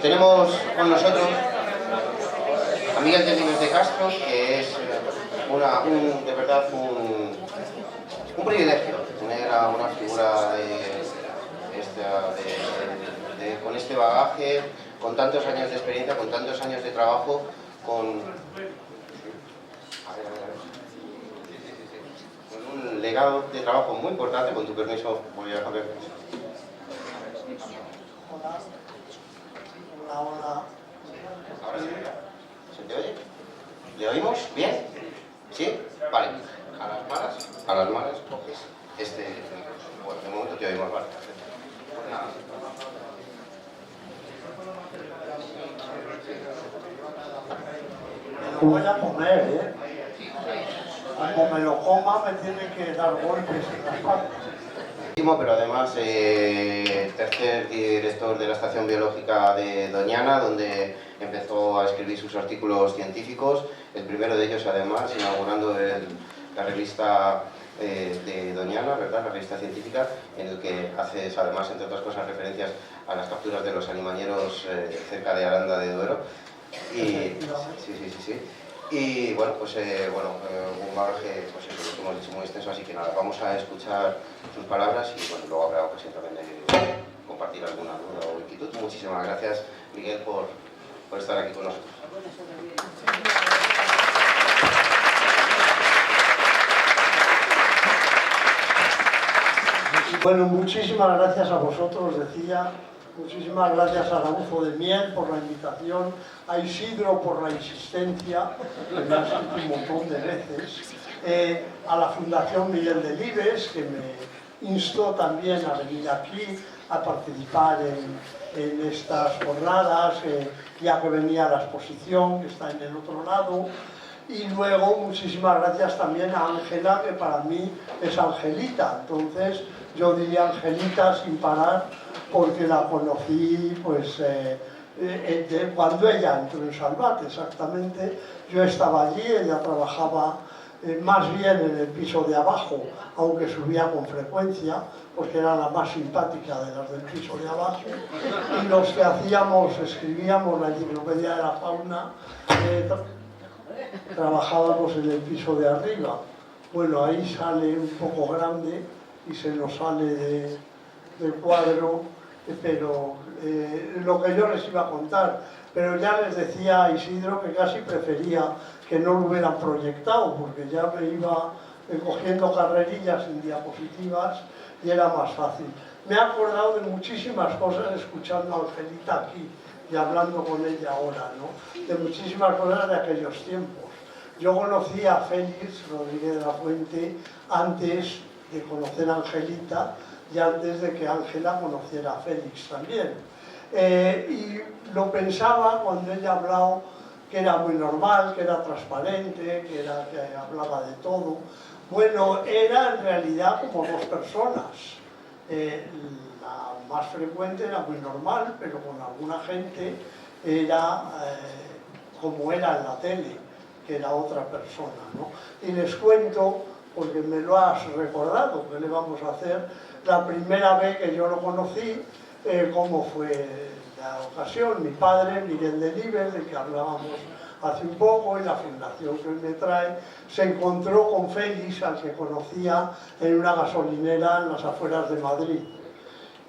Tenemos con nosotros a Miguel de Libes de Castro, que es de verdad un privilegio tener a una figura con este bagaje, con tantos años de experiencia, con tantos años de trabajo, con un legado de trabajo muy importante. Con tu permiso voy a ver. Hola. Ahora sí. ¿Se te oye? ¿Le oímos? ¿Bien? ¿Sí? Vale. A las malas coges bueno, de momento te oímos, vale. Pues nada. Me lo voy a comer, ¿eh? Como me lo coma, me tiene que dar golpes en las partes. Pero además tercer director de la Estación Biológica de Doñana, donde empezó a escribir sus artículos científicos, el primero de ellos además inaugurando la revista de Doñana, ¿verdad? La revista científica, en el que hace además, entre otras cosas, referencias a las capturas de los alimañeros cerca de Aranda de Duero. Y sí. Y bueno, pues un bagaje, pues eso, lo hemos dicho, muy extenso, así que nada, vamos a escuchar sus palabras y bueno, luego habrá ocasión también de compartir alguna duda o inquietud. Muchísimas gracias, Miguel, por estar aquí con nosotros. Bueno, muchísimas gracias a vosotros, decía. Muchísimas gracias a Araujo de Miel por la invitación, a Isidro por la insistencia, que me ha escrito un montón de veces, a la Fundación Miguel de Libes, que me instó también a venir aquí a participar en estas jornadas, ya que venía la exposición, que está en el otro lado. Y luego muchísimas gracias también a Ángela, que para mí es Angelita. Entonces yo diría Angelita sin parar, porque la conocí pues cuando ella entró en Salvat, exactamente. Yo estaba allí, ella trabajaba más bien en el piso de abajo, aunque subía con frecuencia, porque era la más simpática de las del piso de abajo. Y los que escribíamos la enciclopedia de la fauna, trabajábamos en el piso de arriba. Bueno, ahí sale un poco grande y se nos sale del cuadro, pero lo que yo les iba a contar. Pero ya les decía a Isidro que casi prefería que no lo hubieran proyectado, porque ya me iba cogiendo carrerillas en diapositivas y era más fácil. Me he acordado de muchísimas cosas escuchando a Angelita aquí y hablando con ella ahora, ¿no? De muchísimas cosas de aquellos tiempos. Yo conocí a Félix Rodríguez de la Fuente antes de conocer a Angelita y antes de que Ángela conociera a Félix también. Y lo pensaba cuando ella hablaba que era muy normal, que era transparente, que hablaba de todo. Bueno, era en realidad como dos personas. La más frecuente era muy normal, pero con alguna gente era como era en la tele, que era otra persona, ¿no? Y les cuento, porque me lo has recordado, ¿qué le vamos a hacer? La primera vez que yo lo conocí, cómo fue la ocasión. Mi padre, Miguel de Libes, del que hablábamos hace un poco, y la fundación que él me trae, se encontró con Félix, al que conocía en una gasolinera en las afueras de Madrid.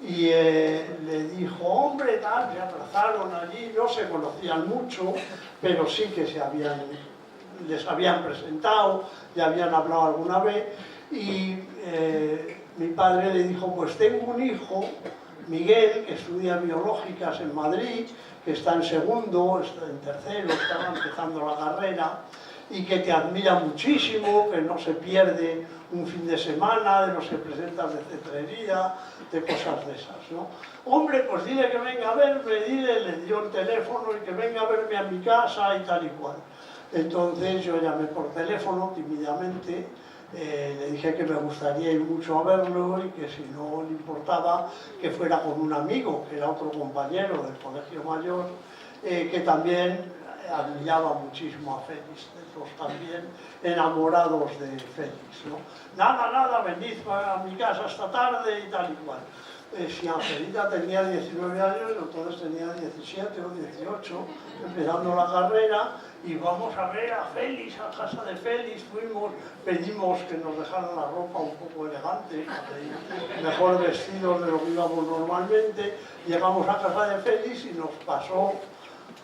Y le dijo, hombre, tal, se abrazaron allí, no se conocían mucho, pero sí que les habían presentado, ya habían hablado alguna vez, y mi padre le dijo, pues tengo un hijo, Miguel, que estudia biológicas en Madrid, que está en segundo, está en tercero, estaba empezando la carrera, y que te admira muchísimo, que no se pierde un fin de semana, de los que presentas de cetrería, de cosas de esas, ¿no? Hombre, pues dile que venga a verme, le dio el teléfono y que venga a verme a mi casa y tal y cual. Entonces yo llamé por teléfono tímidamente, le dije que me gustaría ir mucho a verlo y que si no le importaba que fuera con un amigo, que era otro compañero del colegio mayor, que también admiraba muchísimo a Félix, los también enamorados de Félix, ¿no? Nada, venid a mi casa esta tarde y tal y cual. si Angelita tenía 19 años, entonces tenía 17 o 18, empezando la carrera, y vamos a ver a Félix, a casa de Félix, fuimos, pedimos que nos dejaran la ropa un poco elegante, mejor vestidos de lo que íbamos normalmente, llegamos a casa de Félix y nos pasó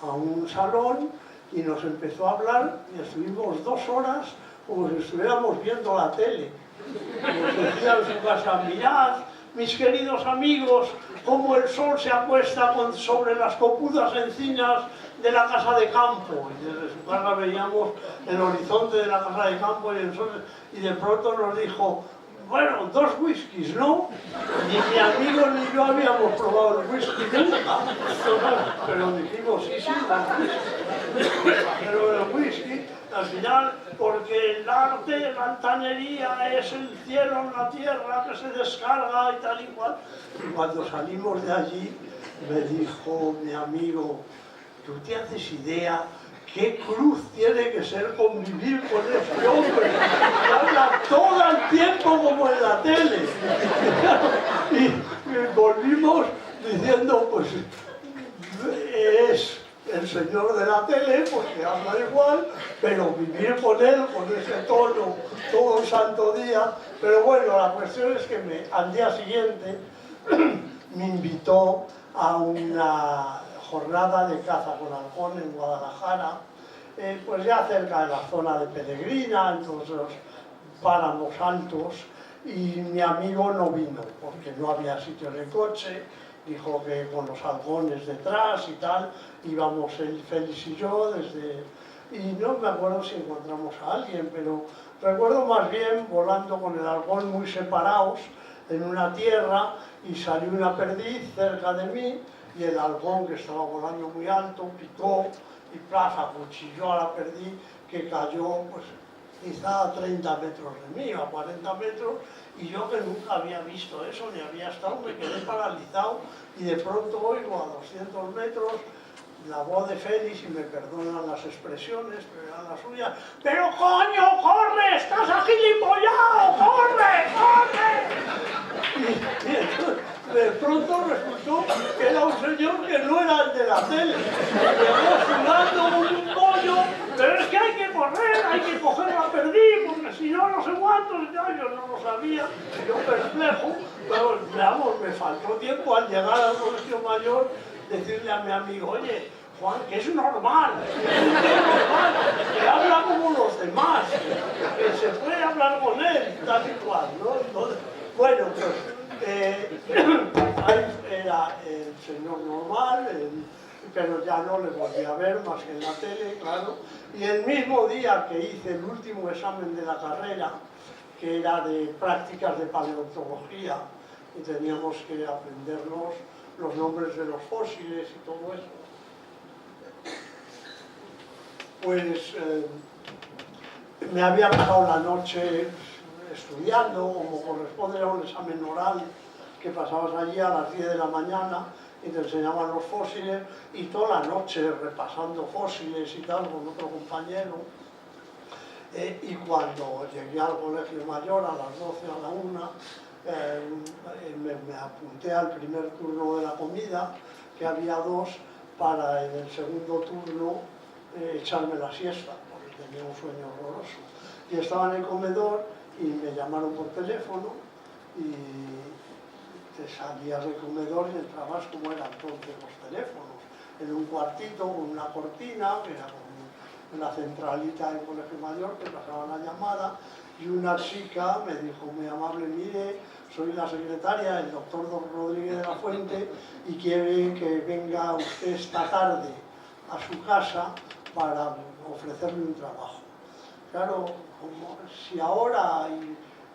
a un salón y nos empezó a hablar y estuvimos 2 horas como si estuviéramos viendo la tele. Nos decía en su casa, mirad, mis queridos amigos, cómo el sol se acuesta sobre las copudas encinas de la casa de campo. Y desde su casa veíamos el horizonte de la casa de campo y el sol, y de pronto nos dijo, bueno, 2 whiskies, ¿no? Ni mi amigo ni yo habíamos probado el whisky nunca. Pero dijimos, sí, 2 whiskies. Pero el whisky, al final, porque el arte, la altanería es el cielo en la tierra que se descarga y tal y cual. Y cuando salimos de allí, me dijo mi amigo, ¿tú te haces idea qué cruz tiene que ser convivir con este hombre? Que habla todo el tiempo como en la tele. Y volvimos diciendo, pues es el señor de la tele, pues que habla igual, pero vivir con él, con ese tono, todo el santo día. Pero bueno, la cuestión es que al día siguiente me invitó a una jornada de caza con halcón en Guadalajara, pues ya cerca de la zona de Peregrina, entonces los páramos altos, y mi amigo no vino porque no había sitio en el coche. Dijo que con los halcones detrás y tal, íbamos él, Félix y yo desde... Y no me acuerdo si encontramos a alguien, pero recuerdo más bien volando con el halcón muy separados en una tierra, y salió una perdiz cerca de mí, y el halcón, que estaba volando muy alto, picó y plaza, acuchilló a la perdiz, que cayó pues quizá a 30 metros de mí, a 40 metros, y yo que nunca había visto eso, ni había estado, me quedé paralizado, y de pronto oigo a 200 metros la voz de Félix, y me perdonan las expresiones, pero eran las suyas, ¡pero coño, corre, estás agilipollado, corre, corre! Y entonces, de pronto resultó que era un señor que no era el de la tele, llegó sudando como un pollo, pero es que hay que correr, hay que coger la perdiz, porque si no, no sé cuántos, yo no lo sabía, yo perplejo, pero veamos, me faltó tiempo al llegar al colegio mayor decirle a mi amigo, oye, Juan, que es normal, que habla como los demás, que se puede hablar con él, tal y cual, ¿no? Entonces, bueno, pues ahí era el señor normal, pero ya no le volví a ver más que en la tele, claro. Y el mismo día que hice el último examen de la carrera, que era de prácticas de paleontología, y teníamos que aprendernos los nombres de los fósiles y todo eso, pues me había pasado la noche estudiando, como corresponde a un examen oral, que pasabas allí a las 10 de la mañana y te enseñaban los fósiles, y toda la noche repasando fósiles y tal con otro compañero. Y cuando llegué al colegio mayor, a las 12, a la 1, me apunté al primer turno de la comida, que había 2, para en el segundo turno echarme la siesta, porque tenía un sueño horroroso. Y estaba en el comedor y me llamaron por teléfono, y te salías del comedor y entrabas, como eran entonces los teléfonos, en un cuartito con una cortina, que era como una centralita del colegio mayor, que pasaba la llamada, y una chica me dijo muy amable, mire, soy la secretaria del doctor Don Rodríguez de la Fuente, y quiere que venga usted esta tarde a su casa para ofrecerle un trabajo. Claro, como si ahora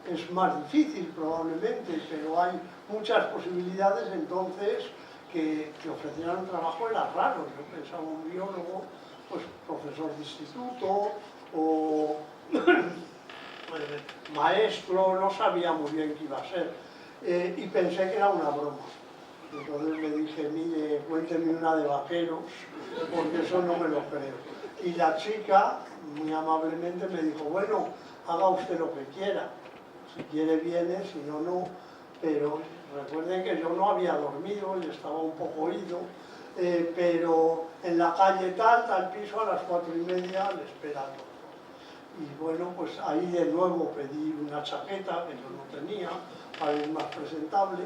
es más difícil probablemente, pero hay muchas posibilidades, entonces que te ofrecieran un trabajo era raro. Yo pensaba un biólogo, pues profesor de instituto o maestro, no sabía muy bien qué iba a ser, y pensé que era una broma. Entonces le dije, mire, cuénteme una de vaqueros, porque eso no me lo creo. Y la chica, muy amablemente, me dijo, bueno, haga usted lo que quiera. Si quiere viene, si no, no. Pero Recuerden que yo no había dormido y estaba un poco ido, pero en la calle tal piso a las 4:30 le espera todo. Y bueno, pues ahí de nuevo pedí una chaqueta que yo no tenía para ir más presentable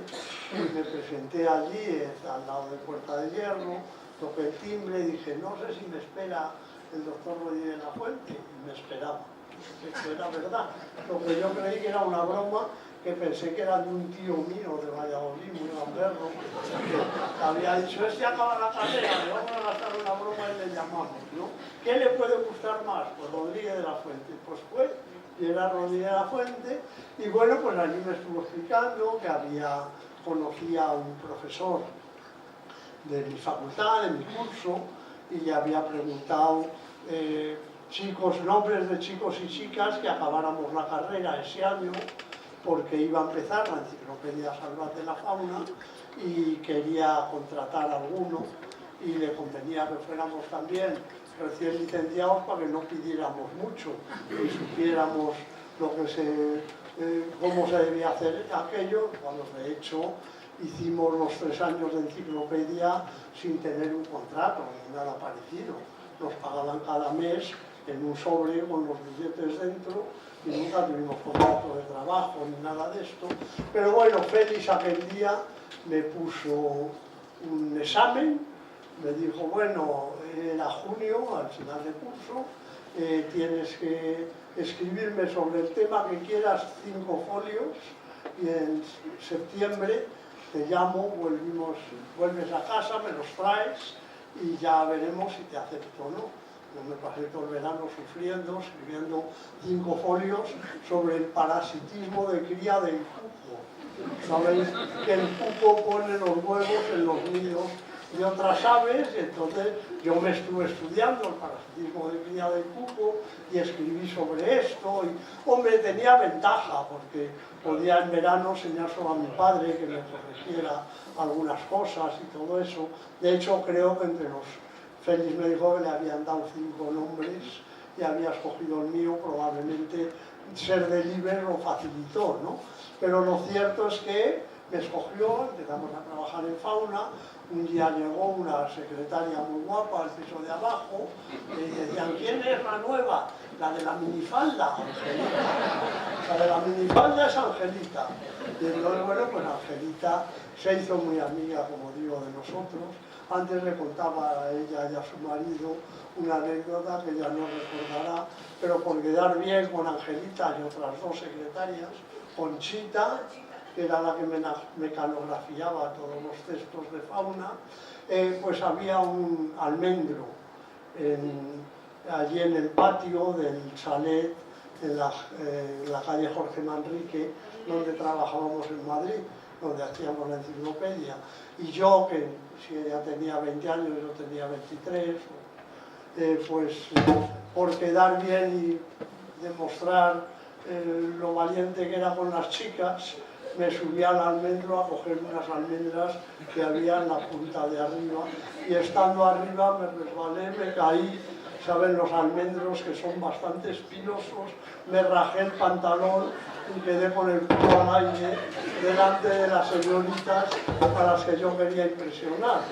y me presenté allí al lado de Puerta de Hierro, toqué el timbre y dije, no sé si me espera el doctor Rodríguez de la Fuente, y me esperaba. Eso era verdad. Lo que yo creí que era una broma, que pensé que era de un tío mío de Valladolid, muy gamberro, que había dicho, este acaba la carrera, le vamos a gastar una broma y le llamamos, ¿no? ¿Qué le puede gustar más? Pues Rodríguez de la Fuente. Pues fue, y era Rodríguez de la Fuente, y bueno, pues allí me estuvo explicando que conocía a un profesor de mi facultad, de mi curso, y había preguntado nombres de chicos y chicas que acabáramos la carrera ese año, porque iba a empezar la Enciclopedia Salvat de la Fauna y quería contratar a alguno y le convenía que fuéramos también recién licenciados para que no pidiéramos mucho y supiéramos cómo se debía hacer aquello, cuando de hecho hicimos los 3 años de enciclopedia sin tener un contrato ni nada parecido. Nos pagaban cada mes en un sobre con los billetes dentro y nunca tuvimos contrato de trabajo ni nada de esto. Pero bueno, Félix aquel día me puso un examen, me dijo, bueno, era junio, al final de curso, tienes que escribirme sobre el tema que quieras 5 folios y en septiembre te llamo, vuelves a casa, me los traes y ya veremos si te acepto o no. Yo me pasé todo el verano sufriendo, escribiendo 5 folios sobre el parasitismo de cría del cuco. Sabéis que el cuco pone los huevos en los nidos de otras aves, y entonces yo me estuve estudiando el parasitismo de cría del cuco y escribí sobre esto. Y, hombre, tenía ventaja porque podía en verano enseñárselo a mi padre que me corrigiera algunas cosas y todo eso. De hecho, creo que entre los Félix me dijo que le habían dado 5 nombres y había escogido el mío, probablemente ser de Liber lo facilitó, ¿no? Pero lo cierto es que me escogió, empezamos a trabajar en fauna, un día llegó una secretaria muy guapa al piso de abajo y decían, ¿quién es la nueva? La de la minifalda, Angelita. La de la minifalda es Angelita. Y entonces, bueno, pues Angelita se hizo muy amiga, como digo, de nosotros. Antes le contaba a ella y a su marido una anécdota que ella no recordará, pero por quedar bien con Angelita y otras 2 secretarias, Conchita, que era la que mecanografiaba todos los textos de fauna, pues había un almendro allí en el patio del chalet, en la calle Jorge Manrique, donde trabajábamos en Madrid, donde hacíamos la enciclopedia. Y yo, que si ella tenía 20 años, yo tenía 23, pues por quedar bien y demostrar lo valiente que era con las chicas, me subí al almendro a coger unas almendras que había en la punta de arriba, y estando arriba me resbalé, me caí. Saben los almendros que son bastante espinosos, me rajé el pantalón y quedé con el culo al aire delante de las señoritas a las que yo quería impresionar.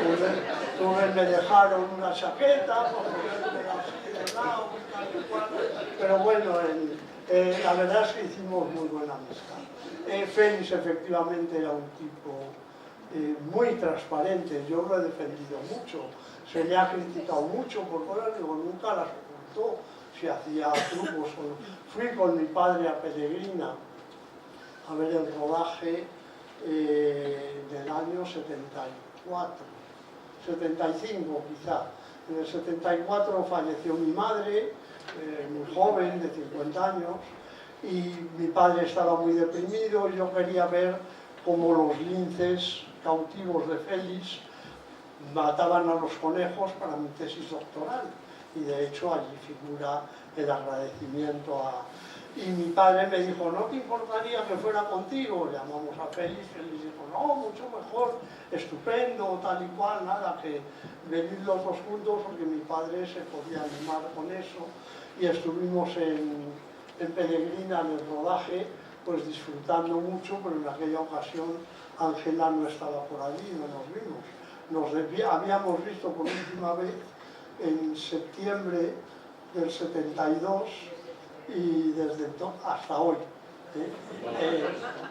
Entonces me dejaron una chaqueta, así de lado, pero bueno, la verdad es que hicimos muy buena amistad. Félix efectivamente era un tipo muy transparente, yo lo he defendido mucho. Se le ha criticado mucho por cosas, digo, nunca las ocultó, si hacía trucos. Fui con mi padre a Peregrina a ver el rodaje del año 74, 75 quizá. En el 74 falleció mi madre, muy joven, de 50 años, y mi padre estaba muy deprimido, y yo quería ver cómo los linces cautivos de Félix mataban a los conejos para mi tesis doctoral, y de hecho allí figura el agradecimiento Y mi padre me dijo, ¿no te importaría que fuera contigo? Llamamos a Félix, Félix dijo, no, mucho mejor, estupendo, tal y cual, nada, que venir los 2 juntos, porque mi padre se podía animar con eso, y estuvimos en Peregrina en el rodaje, pues disfrutando mucho, pero en aquella ocasión Ángela no estaba por allí, no nos vimos. Habíamos visto por última vez en septiembre del 72 y desde entonces hasta hoy.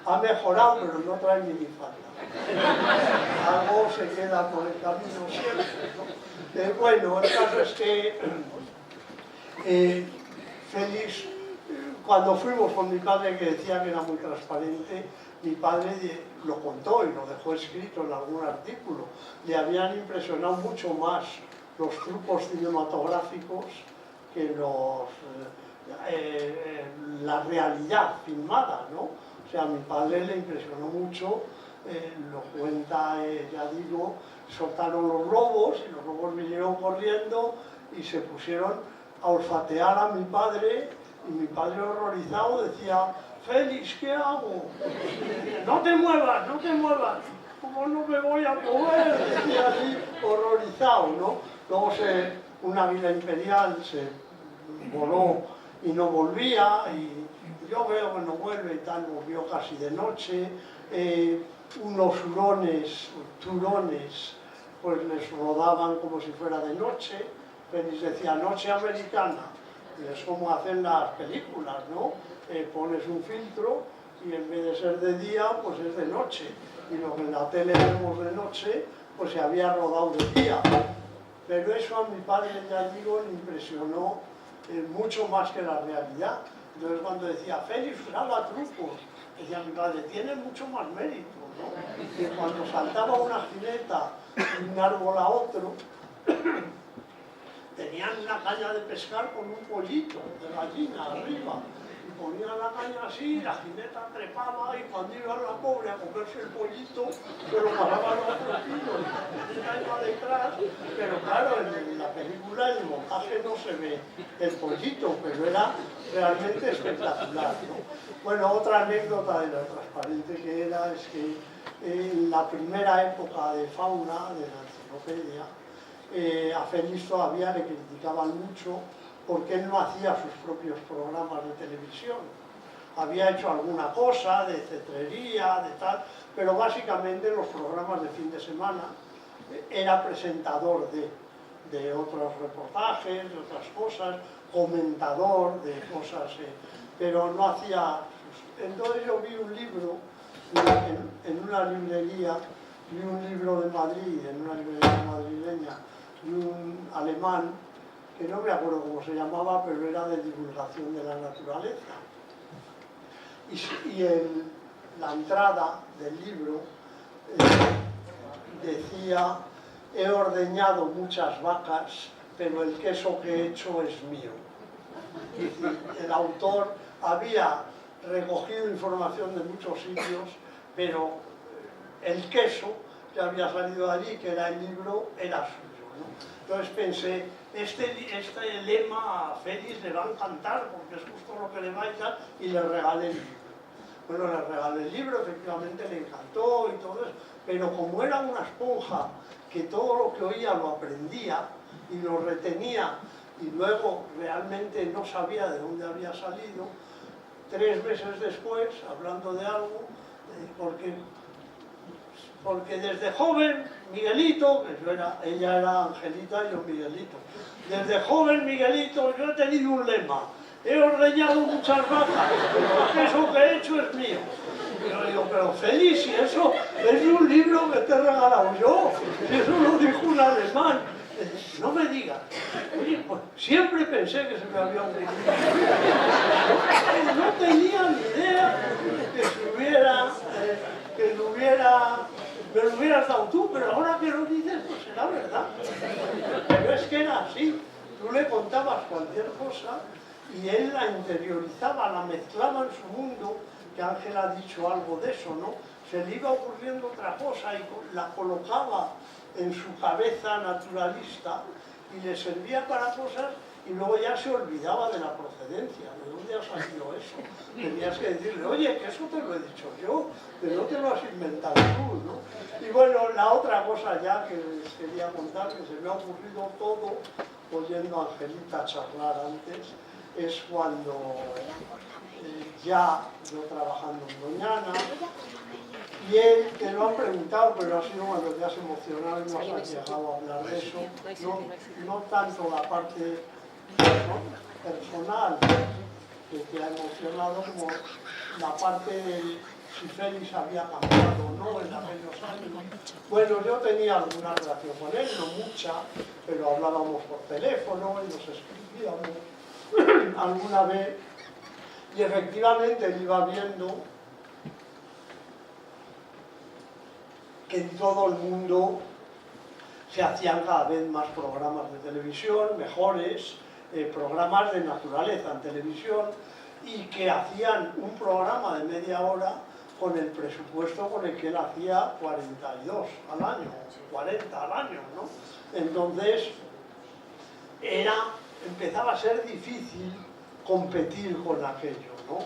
Ha mejorado, pero no trae minifalda. Algo se queda por el camino siempre, ¿no? Bueno, el caso es que Félix, cuando fuimos con mi padre, que decía que era muy transparente, mi padre lo contó y lo dejó escrito en algún artículo. Le habían impresionado mucho más los trucos cinematográficos que la realidad filmada, ¿no? O sea, a mi padre le impresionó mucho, lo cuenta, ya digo, soltaron los lobos y los lobos vinieron corriendo y se pusieron a olfatear a mi padre y mi padre horrorizado decía: Félix, ¿qué hago? No te muevas, no te muevas. ¿Cómo no me voy a mover? Decía así, horrorizado, ¿no? Luego un águila imperial se voló y no volvía, y yo veo que no vuelve y tal, volvió casi de noche. Unos turones, pues les rodaban como si fuera de noche. Félix decía: noche americana. Y es como hacen las películas, ¿no? Pones un filtro y en vez de ser de día, pues es de noche. Y lo que en la tele vemos de noche, pues se había rodado de día. Pero eso a mi padre, ya digo, le impresionó mucho más que la realidad. Entonces cuando decía: Félix usaba trucos, decía mi padre: tiene mucho más mérito, ¿no? Y cuando saltaba una jineta de un árbol a otro, tenían una caña de pescar con un pollito de gallina arriba, y ponían la caña así, la jineta trepaba, y cuando iba la pobre a comerse el pollito, se lo pasaban a otro tiro, y la jineta iba detrás. Pero claro, en la película, en el montaje, no se ve el pollito, pero era realmente espectacular, ¿no? Bueno, otra anécdota de lo transparente que era es que en la primera época de Fauna, de la enciclopedia, a Félix todavía le criticaban mucho porque él no hacía sus propios programas de televisión. Había hecho alguna cosa de cetrería, de tal, pero básicamente en los programas de fin de semana era presentador de otros reportajes, de otras cosas, comentador de cosas, pero no hacía... Entonces yo vi un libro en una librería, vi un libro de Madrid, en una librería madrileña, y un alemán, que no me acuerdo cómo se llamaba, pero era de divulgación de la naturaleza. Y en la entrada del libro decía: he ordeñado muchas vacas, pero el queso que he hecho es mío. Es decir, el autor había recogido información de muchos sitios, pero el queso que había salido de allí, que era el libro, era suyo, ¿no? Entonces pensé: este lema a Félix le va a encantar, porque es justo lo que le va a dar, y le regalé el libro. Bueno, le regalé el libro, efectivamente le encantó y todo eso, pero como era una esponja que todo lo que oía lo aprendía y lo retenía, y luego realmente no sabía de dónde había salido, 3 meses después, hablando de algo, porque desde joven, Miguelito, que ella era Angelita y yo Miguelito, desde joven, Miguelito, yo he tenido un lema: he ordeñado muchas vacas, pero eso que he hecho es mío. Y yo digo: pero Félix, si eso es un libro que te he regalado yo, si eso lo dijo un alemán. No me digas. Oye, pues siempre pensé que se me había ocurrido. No tenía ni idea que me lo hubieras dado tú, pero ahora que lo dices, pues será verdad. Pero es que era así. Tú le contabas cualquier cosa y él la interiorizaba, la mezclaba en su mundo, que Ángel ha dicho algo de eso, ¿no? Se le iba ocurriendo otra cosa y la colocaba en su cabeza naturalista y le servía para cosas, y luego ya se olvidaba de la procedencia, de dónde ha salido eso. Tenías que decirle: oye, que eso te lo he dicho yo, que no te lo has inventado tú, ¿no? Y bueno, la otra cosa ya que les quería contar, que se me ha ocurrido todo oyendo a Angelita charlar antes, es cuando ya yo trabajando en Doñana, y él, te lo han preguntado, pero ha sido cuando te has emocionado y no has llegado a hablar de eso, no tanto la parte personal que te ha emocionado como la parte de si Félix había cambiado o no en aquellos años. Bueno, yo tenía alguna relación con él, no mucha, pero hablábamos por teléfono y nos escribíamos alguna vez, y efectivamente él iba viendo que en todo el mundo se hacían cada vez más programas de televisión, mejores, programas de naturaleza en televisión, y que hacían un programa de media hora con el presupuesto con el que él hacía 42 al año, 40 al año, ¿no? Entonces, empezaba a ser difícil competir con aquello, ¿no?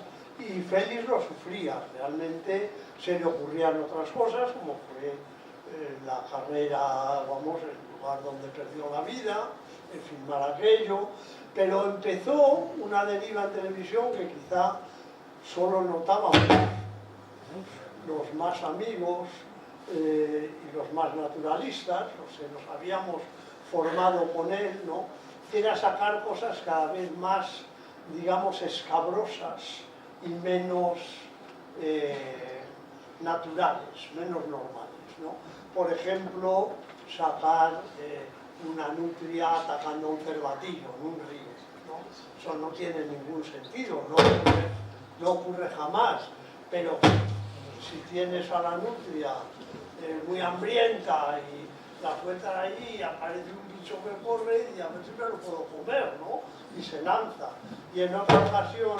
Y Félix lo sufría, realmente se le ocurrían otras cosas, como fue la carrera, vamos, el lugar donde perdió la vida, en filmar aquello, pero empezó una deriva en televisión que quizá solo notábamos los más amigos y los más naturalistas, o sea, nos habíamos formado con él, ¿no? Que era sacar cosas cada vez más, digamos, escabrosas y menos naturales, menos normales, ¿no? Por ejemplo, sacar una nutria atacando a un cervatillo en un río, ¿no? Eso no tiene ningún sentido, no ocurre jamás, pero si tienes a la nutria muy hambrienta y la sueltas ahí y aparece un bicho que corre y a ver si me lo puedo comer, ¿no? Y se lanza. Y en otra ocasión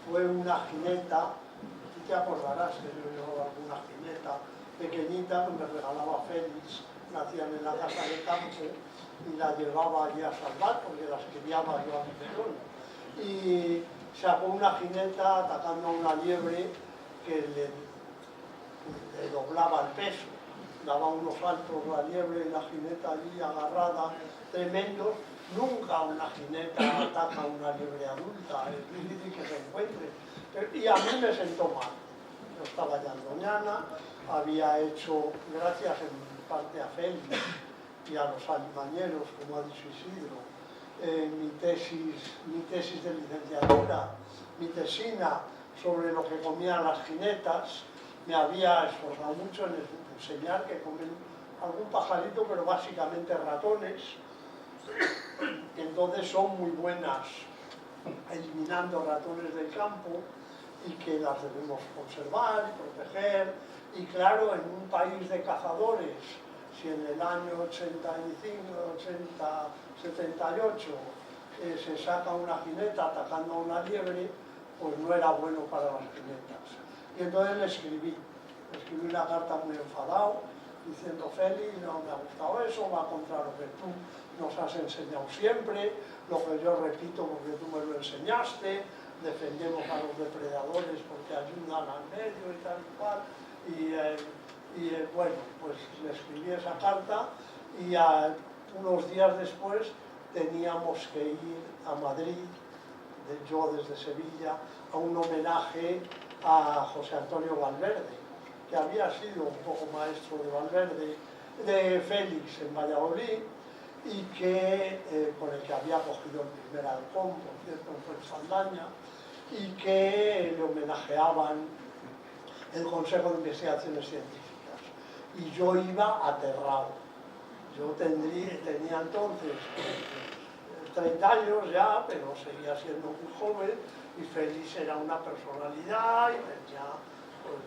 fue una jineta, tú te acordarás que yo llevaba alguna jineta pequeñita que me regalaba Félix, nacían en la casa de campo, y la llevaba allí a salvar porque las criaba yo a mi perón. Y sacó una jineta atacando a una liebre que le doblaba el peso, daba unos saltos la liebre y la jineta allí agarrada, tremendos. Nunca una jineta ataca a una liebre adulta, es difícil que se encuentre. Y a mí me sentó mal. Yo estaba ya en Doñana, había hecho, gracias en parte a Félix y a los alimañeros, como ha dicho Isidro, mi tesis de licenciatura, mi tesina sobre lo que comían las jinetas. Me había esforzado mucho en enseñar que comen algún pajarito, pero básicamente ratones. Entonces son muy buenas eliminando ratones del campo y que las debemos conservar y proteger. Y claro, en un país de cazadores, si en el año 85, 80, 78 se saca una jineta atacando a una liebre, pues no era bueno para las jinetas. Y entonces le escribí una carta muy enfadado, diciendo: Félix, no me ha gustado eso, va contra lo que tú nos has enseñado siempre, lo que yo repito porque tú me lo enseñaste, defendemos a los depredadores porque ayudan al medio y tal y cual. Bueno, pues le escribí esa carta y unos días después teníamos que ir a Madrid, yo desde Sevilla, a un homenaje a José Antonio Valverde, que había sido un poco maestro de Valverde, de Félix en Valladolid, y que, con el que había cogido el primer halcón, por cierto, en Saldaña, y que le homenajeaban el Consejo de Investigaciones Científicas. Y yo iba aterrado. Yo tenía entonces 30 años ya, pero seguía siendo muy joven, y Félix era una personalidad, y tenía pues,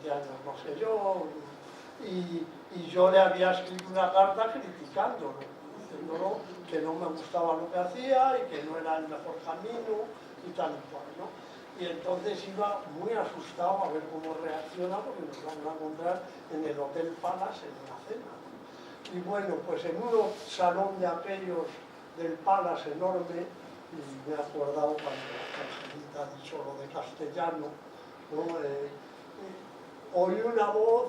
20 años, no sé yo, y yo le había escrito una carta criticándolo, diciéndolo que no me gustaba lo que hacía y que no era el mejor camino y tal y cual, ¿no? Y entonces iba muy asustado a ver cómo reacciona, porque nos van a encontrar en el Hotel Palace en una cena. Y bueno, pues en un salón de aquellos del Palace enorme, y me he acordado cuando Angelita ha dicho lo de castellano, ¿no? Oí una voz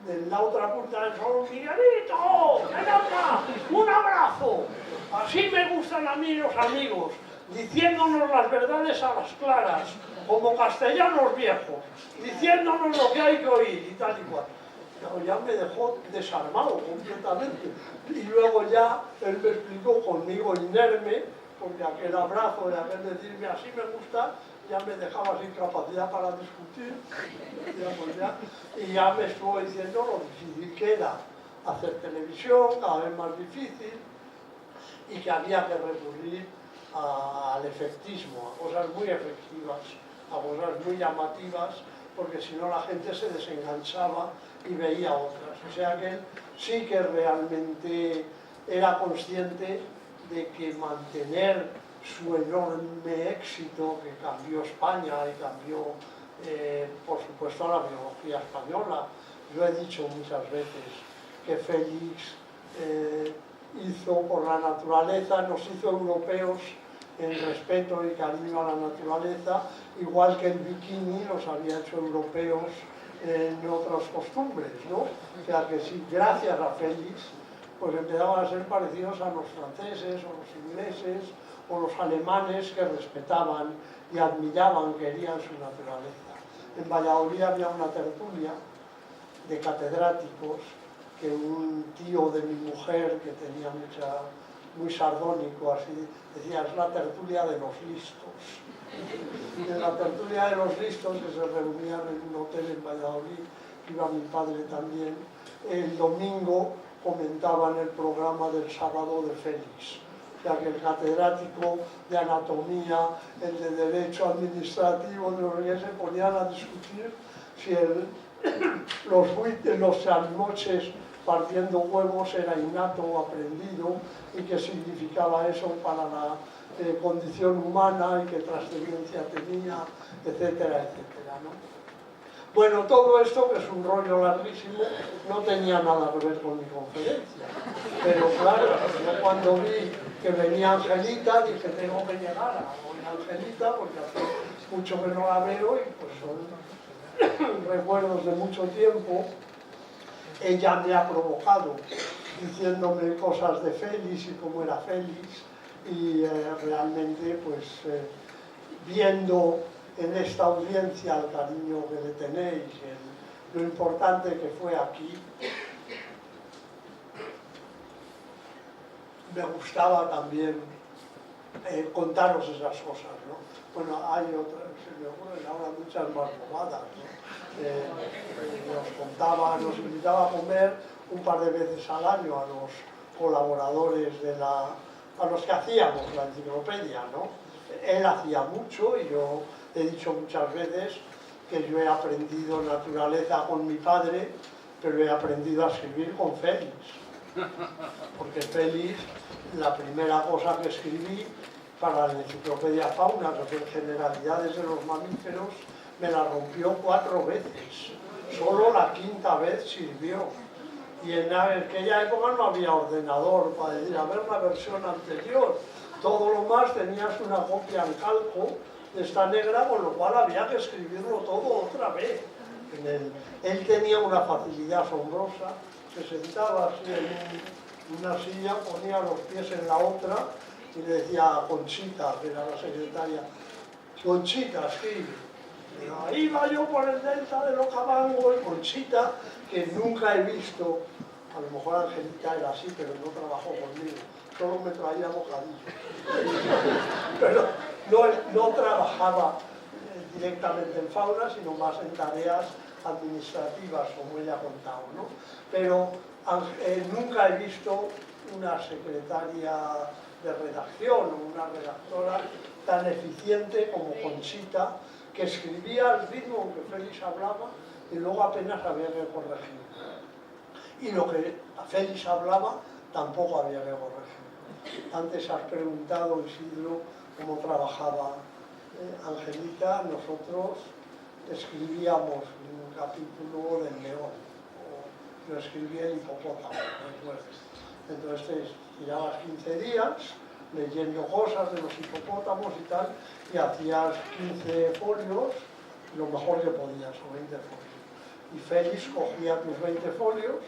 de la otra punta del salón: ¡Miguelito! ¡Ven acá! ¡Un abrazo! Así me gustan a mí los amigos, diciéndonos las verdades a las claras, como castellanos viejos, diciéndonos lo que hay que oír y tal y cual. No, ya me dejó desarmado completamente. Y luego ya él me explicó conmigo inerme, porque aquel abrazo y aquel decirme así me gusta, ya me dejaba sin capacidad para discutir. Y ya me estuvo diciendo lo difícil que era hacer televisión, cada vez más difícil, y que había que recurrir al efectismo, a cosas muy efectivas, a cosas muy llamativas, porque si no la gente se desenganchaba y veía otras. O sea que él sí que realmente era consciente de que mantener su enorme éxito, que cambió España y cambió, por supuesto, la biología española. Yo he dicho muchas veces que Félix hizo por la naturaleza, nos hizo europeos en respeto y cariño a la naturaleza, igual que el bikini nos había hecho europeos en otras costumbres, ¿no? O sea que sí, gracias a Félix, pues empezaban a ser parecidos a los franceses o los ingleses o los alemanes, que respetaban y admiraban, querían su naturaleza. En Valladolid había una tertulia de catedráticos que un tío de mi mujer, que tenía muy sardónico, así, decía, es la tertulia de los listos. En la tertulia de los listos, que se reunían en un hotel en Valladolid, iba mi padre también, el domingo comentaban el programa del sábado de Félix. O sea que el catedrático de anatomía, el de derecho administrativo, de los que se ponían a discutir si los salmoches partiendo huevos era innato o aprendido, y qué significaba eso para la condición humana y qué trascendencia tenía, etcétera, etcétera, ¿no? Bueno, todo esto, que es un rollo larguísimo, no tenía nada que ver con mi conferencia. Pero claro, yo cuando vi que venía Angelita, dije, tengo que llegar a oír a Angelita, porque hace mucho que no la veo y pues son recuerdos de mucho tiempo. Ella me ha provocado diciéndome cosas de Félix y cómo era Félix, y realmente pues viendo en esta audiencia el cariño que le tenéis, lo importante que fue aquí, me gustaba también contaros esas cosas, ¿no? Bueno, hay otras, se me ocurren ahora muchas más bobadas, ¿no? Nos invitaba a comer un par de veces al año a los colaboradores a los que hacíamos la enciclopedia, ¿no? Él hacía mucho, y yo he dicho muchas veces que yo he aprendido naturaleza con mi padre, pero he aprendido a escribir con Félix. Porque Félix, la primera cosa que escribí para la enciclopedia Fauna, que fue generalidades de los mamíferos, me la rompió 4 veces. Solo la 5ª vez sirvió. Y en aquella época no había ordenador para decir, a ver la versión anterior. Todo lo más tenías una copia en calco de esta negra, con lo cual había que escribirlo todo otra vez. Él tenía una facilidad asombrosa, se sentaba así en una silla, ponía los pies en la otra y le decía a Conchita, que era la secretaria, Conchita, escribe. Pero ahí va yo por el delta de Locabango, y Conchita, que nunca he visto, a lo mejor Angelita era así, pero no trabajó conmigo, solo me traía bocadillos. Pero no trabajaba directamente en fauna, sino más en tareas administrativas, como ella ha contado, ¿no? Pero nunca he visto una secretaria de redacción o una redactora tan eficiente como Conchita, que escribía al ritmo en que Félix hablaba y luego apenas había que corregir. Y lo que Félix hablaba tampoco había que corregir. Antes has preguntado, Isidro, cómo trabajaba Angelita. Nosotros escribíamos un capítulo del león, o yo escribía el hipopótamo, recuerdo. Entonces tirabas 15 días leyendo cosas de los hipopótamos y tal, y hacías 15 folios, lo mejor que podías, o 20 folios. Y Félix cogía tus 20 folios,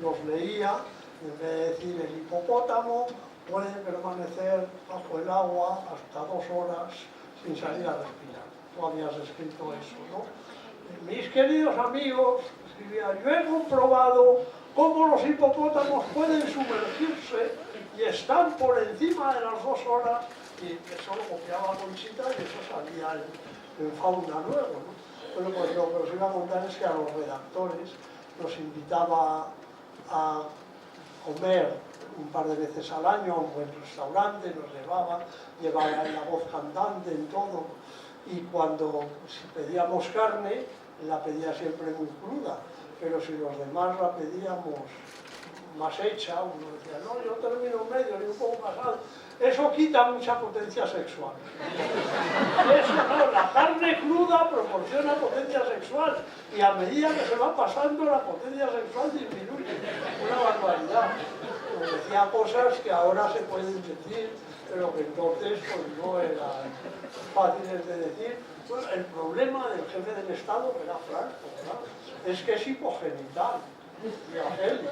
los leía, y en vez de decir el hipopótamo puede permanecer bajo el agua hasta 2 horas sin salir a respirar. tú habías escrito eso, ¿no? Mis queridos amigos, escribía, yo he comprobado cómo los hipopótamos pueden sumergirse y están por encima de las 2 horas, y eso lo copiaba Conchita y eso salía en Fauna luego, ¿no? Bueno, pues lo que os iba a contar es que a los redactores nos invitaba a comer un par de veces al año a un buen restaurante, nos llevaba en la voz cantante, en todo, y cuando si pedíamos carne, la pedía siempre muy cruda, pero si los demás la pedíamos más hecha, uno decía, no, yo termino medio y un poco pasado. Eso quita mucha potencia sexual. Eso no, la carne cruda proporciona potencia sexual y a medida que se va pasando la potencia sexual disminuye. Una barbaridad. Nos decía cosas que ahora se pueden decir, pero que entonces pues, no eran fáciles de decir. Bueno, el problema del jefe del Estado, que era Franco, ¿verdad?, es que es hipogenital. Y a Félix,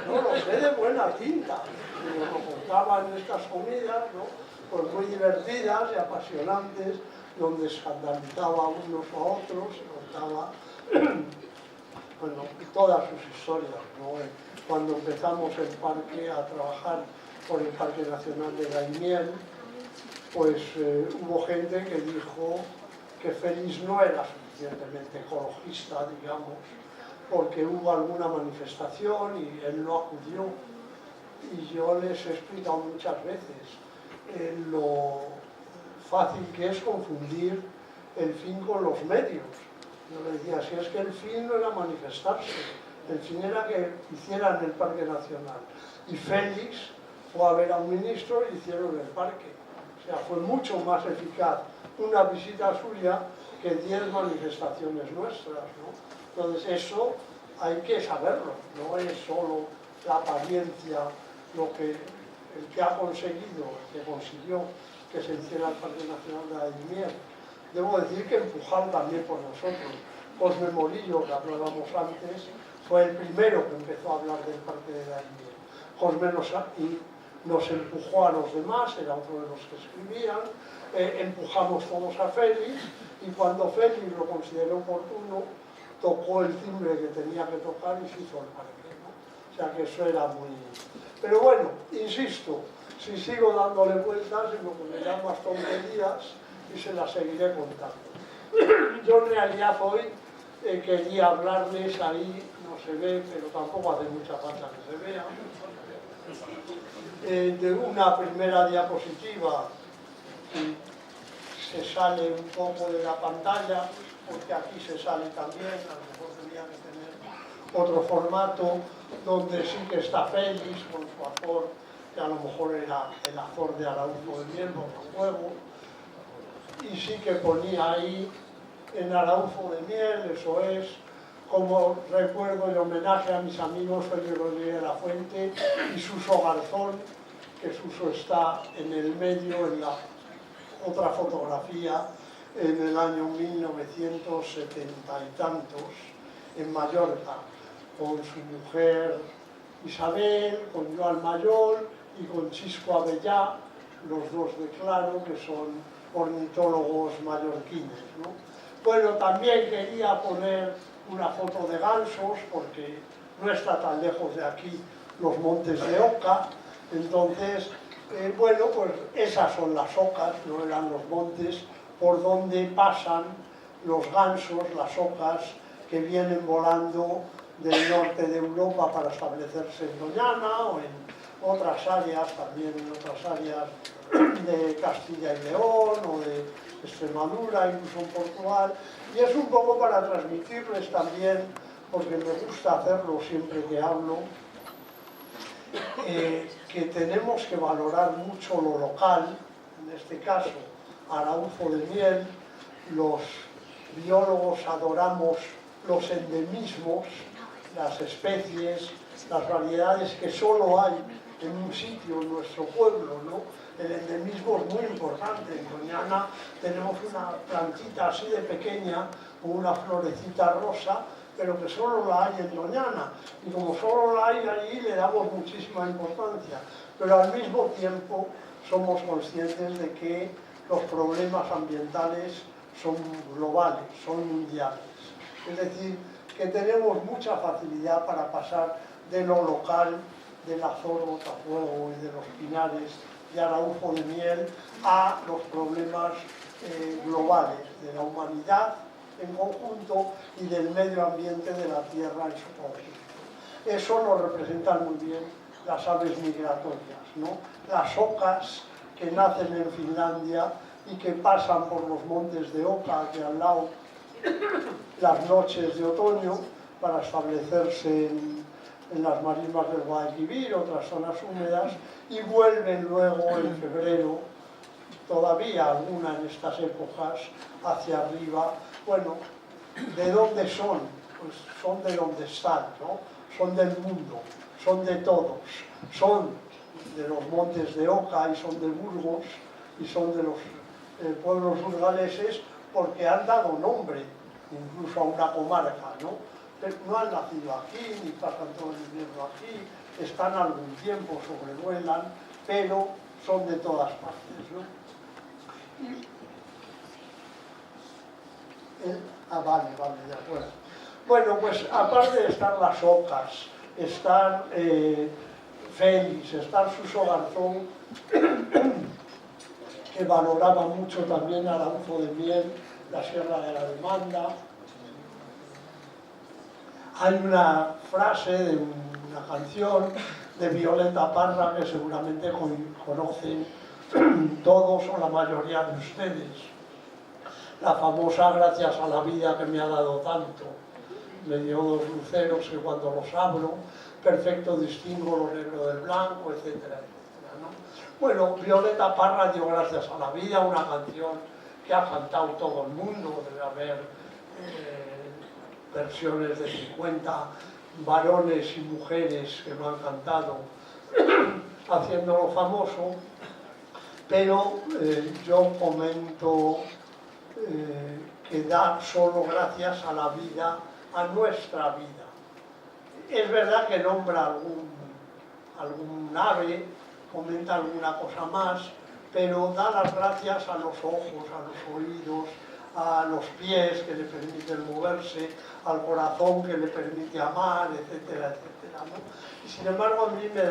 no lo sé de buena tinta, y nos lo contaban en estas comidas, ¿no?, pues muy divertidas y apasionantes, donde escandalizaba a unos o a otros, y contaba bueno, todas sus historias, ¿no? Cuando empezamos el parque a trabajar por el Parque Nacional de Daimiel, pues hubo gente que dijo que Félix no era suficientemente ecologista, digamos, porque hubo alguna manifestación y él no acudió. Y yo les he explicado muchas veces lo fácil que es confundir el fin con los medios. Yo le decía, si es que el fin no era manifestarse, el fin era que hicieran el Parque Nacional. Y Félix fue a ver a un ministro y hicieron el parque. O sea, fue mucho más eficaz una visita suya que 10 manifestaciones nuestras, ¿no? Entonces eso hay que saberlo, no es solo la apariencia lo que el que ha conseguido, el que consiguió que se hiciera el Parque Nacional de Daimiel. Debo decir que empujado también por nosotros. Cosme Morillo, que hablábamos antes, fue el primero que empezó a hablar del Parque de Daimiel. Cosme nos empujó a los demás, era otro de los que escribían, empujamos todos a Félix, y cuando Félix lo consideró oportuno, tocó el timbre que tenía que tocar y se hizo el parque, ¿no? O sea que eso era muy... Pero bueno, insisto, si sigo dándole vueltas, lo que me dan más tonterías y se las seguiré contando. Yo en realidad hoy quería hablarles, ahí no se ve, pero tampoco hace mucha falta que se vea, de una primera diapositiva que se sale un poco de la pantalla, porque aquí se sale también, a lo mejor tenía que tener otro formato, donde sí que está Félix con su Azor, que a lo mejor era el Azor de Araújo de Miel, otro juego, y sí que ponía ahí en Araújo de Miel, eso es, como recuerdo y homenaje a mis amigos Félix Rodríguez de la Fuente y Suso Garzón, que Suso está en el medio, en la otra fotografía, en el año 1970 y tantos, en Mallorca, con su mujer Isabel, con Joan Mayor y con Chisco Avellá, los dos de Claro, que son ornitólogos mallorquines, ¿no? Bueno, también quería poner una foto de gansos, porque no está tan lejos de aquí los montes de Oca, entonces, bueno, pues esas son las ocas, no eran los montes, por donde pasan los gansos, las ocas, que vienen volando del norte de Europa para establecerse en Doñana o en otras áreas, también en otras áreas de Castilla y León o de Extremadura, incluso en Portugal, y es un poco para transmitirles también, porque me gusta hacerlo siempre que hablo, que tenemos que valorar mucho lo local, en este caso Araújo de Miel. Los biólogos adoramos los endemismos, las especies, las variedades que solo hay en un sitio, en nuestro pueblo, ¿no? El endemismo es muy importante. En Doñana tenemos una plantita así de pequeña, con una florecita rosa, pero que solo la hay en Doñana. Y como solo la hay allí, le damos muchísima importancia. Pero al mismo tiempo somos conscientes de que los problemas ambientales son globales, son mundiales. Es decir, que tenemos mucha facilidad para pasar de lo local, del Azor, Botafuego y de los Pinares y Araujo de Miel a los problemas globales de la humanidad en conjunto y del medio ambiente de la Tierra en su conjunto. Eso lo representan muy bien las aves migratorias, ¿no? Las ocas que nacen en Finlandia y que pasan por los montes de Oca, aquí al lado, las noches de otoño para establecerse en las marismas del Guadalquivir, otras zonas húmedas, y vuelven luego en febrero, todavía alguna en estas épocas, hacia arriba. Bueno, ¿de dónde son? Pues son de donde están, ¿no? Son del mundo, son de todos, son de los montes de Oca y son de Burgos y son de los pueblos burgaleses porque han dado nombre incluso a una comarca, ¿no? Pero no han nacido aquí, ni pasan todo el invierno aquí, están algún tiempo, sobrevuelan, pero son de todas partes, ¿no? Vale, de acuerdo. Bueno, pues aparte de estar las ocas, estar Félix, estar Suso Garzón, que valoraba mucho también Araujo de Miel, la Sierra de la Demanda. Hay una frase de una canción de Violeta Parra que seguramente conocen todos o la mayoría de ustedes. La famosa "Gracias a la vida que me ha dado tanto". Me dio dos luceros que cuando los abro, perfecto distingo lo negro del blanco, etcétera, etcétera, ¿no? Bueno, Violeta Parra dio gracias a la vida, una canción que ha cantado todo el mundo, debe haber versiones de 50 varones y mujeres que lo han cantado, haciéndolo famoso, pero yo comento que da solo gracias a la vida, a nuestra vida. Es verdad que nombra algún ave, comenta alguna cosa más, pero da las gracias a los ojos, a los oídos, a los pies que le permiten moverse, al corazón que le permite amar, etcétera, etcétera, ¿no? Y sin embargo a mí me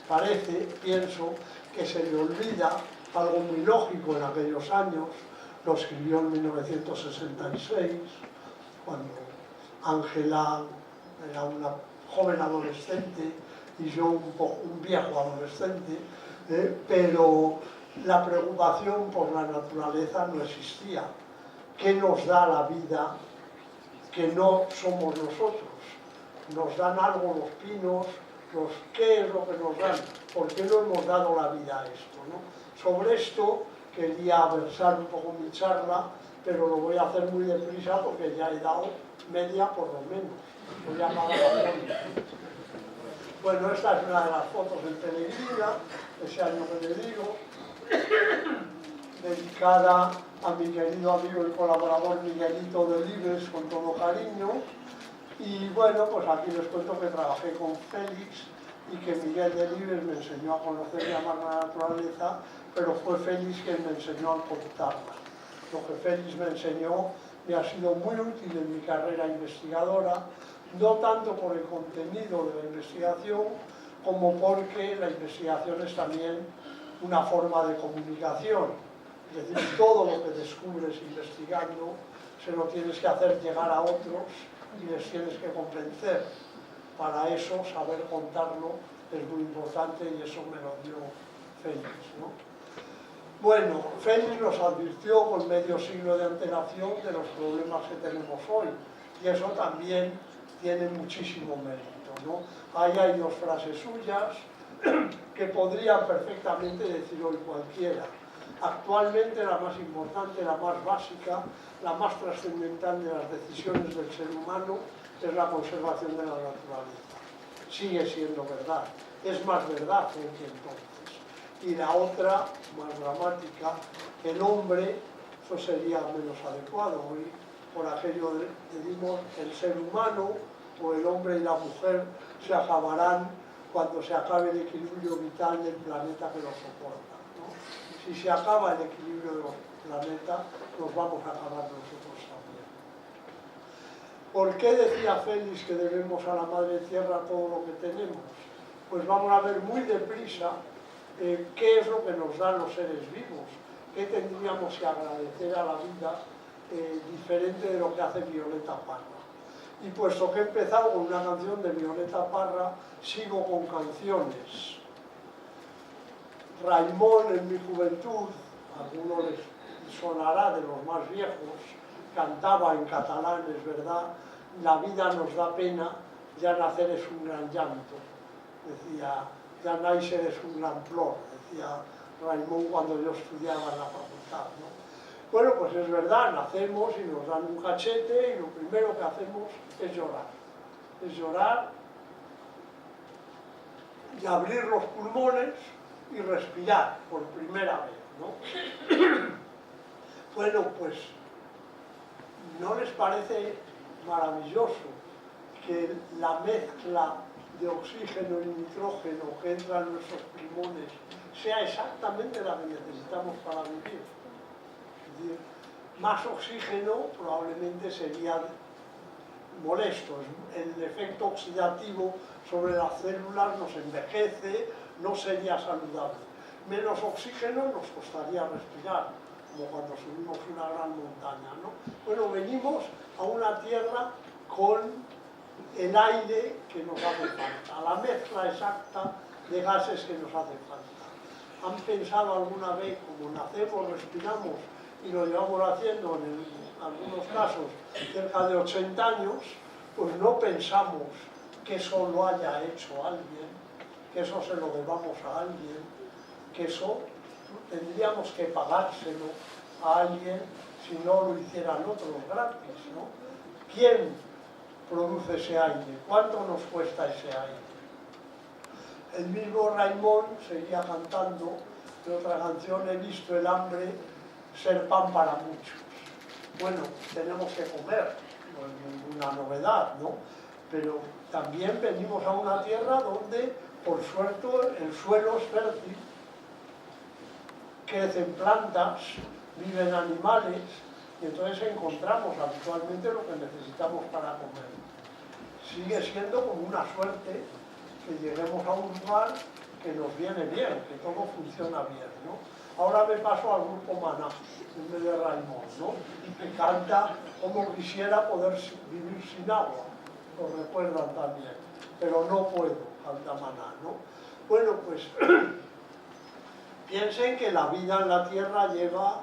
parece, pienso, que se le olvida algo muy lógico en aquellos años. Lo escribió en 1966, cuando Ángela era una joven adolescente y yo un viejo adolescente, pero la preocupación por la naturaleza no existía. ¿Qué nos da la vida que no somos nosotros? Nos dan algo los pinos, ¿qué es lo que nos dan? ¿Por qué no hemos dado la vida a esto, ¿no? Sobre esto quería versar un poco mi charla, pero lo voy a hacer muy deprisa porque ya he dado media por lo menos. Voy a apagar la foto. Bueno, esta es una de las fotos en Teleguía, ese año que le digo, dedicada a mi querido amigo y colaborador Miguelito Delibes, con todo cariño. Y bueno, pues aquí les cuento que trabajé con Félix y que Miguel Delibes me enseñó a conocer y amar la naturaleza, pero fue Félix quien me enseñó a contarla. Lo que Félix me enseñó me ha sido muy útil en mi carrera investigadora, no tanto por el contenido de la investigación, como porque la investigación es también una forma de comunicación. Es decir, todo lo que descubres investigando se lo tienes que hacer llegar a otros y les tienes que convencer. Para eso, saber contarlo es muy importante y eso me lo dio Félix, ¿no? Bueno, Félix nos advirtió con medio siglo de antelación de los problemas que tenemos hoy y eso también tiene muchísimo mérito, ¿no? Ahí hay dos frases suyas que podrían perfectamente decir hoy cualquiera. Actualmente la más importante, la más básica, la más trascendental de las decisiones del ser humano es la conservación de la naturaleza. Sigue siendo verdad, es más verdad que entonces. Y la otra, más dramática, el hombre, eso sería menos adecuado. Hoy, por aquello decimos, el ser humano o el hombre y la mujer se acabarán cuando se acabe el equilibrio vital del planeta que lo soporta, ¿no? si se acaba el equilibrio del planeta, nos vamos a acabar nosotros también. ¿Por qué decía Félix que debemos a la Madre Tierra todo lo que tenemos? Pues vamos a ver muy deprisa qué es lo que nos dan los seres vivos, qué tendríamos que agradecer a la vida diferente de lo que hace Violeta Parra. Y puesto que he empezado con una canción de Violeta Parra, sigo con canciones. Raimón en mi juventud, a algunos les sonará de los más viejos, cantaba en catalán, es verdad, la vida nos da pena, ya nacer es un gran llanto. Decía, ya nacer es un gran plor, decía Raimón cuando yo estudiaba en la facultad, ¿no? Bueno, pues es verdad, nacemos y nos dan un cachete y lo primero que hacemos es llorar. Es llorar y abrir los pulmones y respirar por primera vez, ¿no? Bueno, pues, ¿no les parece maravilloso que la mezcla de oxígeno y nitrógeno que entra en nuestros pulmones sea exactamente la que necesitamos para vivir? Es decir, más oxígeno probablemente sería molesto. El efecto oxidativo sobre las células nos envejece, no sería saludable. Menos oxígeno nos costaría respirar, como cuando subimos una gran montaña, ¿no? Bueno, venimos a una tierra con el aire que nos hace falta, la mezcla exacta de gases que nos hace falta. ¿Han pensado alguna vez, como nacemos, respiramos y lo llevamos haciendo en algunos casos cerca de 80 años, pues no pensamos que eso lo haya hecho alguien, que eso se lo debamos a alguien, que eso tendríamos que pagárselo a alguien si no lo hicieran otros gratis, ¿no? ¿Quién produce ese aire? ¿Cuánto nos cuesta ese aire? El mismo Raimón seguía cantando en otra canción, he visto el hambre ser pan para muchos. Bueno, tenemos que comer, no es ninguna novedad, ¿no? Pero también venimos a una tierra donde, por suerte, el suelo es fértil, crecen plantas, viven animales, y entonces encontramos habitualmente lo que necesitamos para comer. Sigue siendo como una suerte que lleguemos a un lugar que nos viene bien, que todo funciona bien, ¿no? Ahora me paso al grupo Maná, en vez de Raimón, ¿no? Que canta como quisiera poder vivir sin agua, lo recuerdan también, pero no puedo, canta Maná, ¿no? Bueno, pues piensen que la vida en la Tierra lleva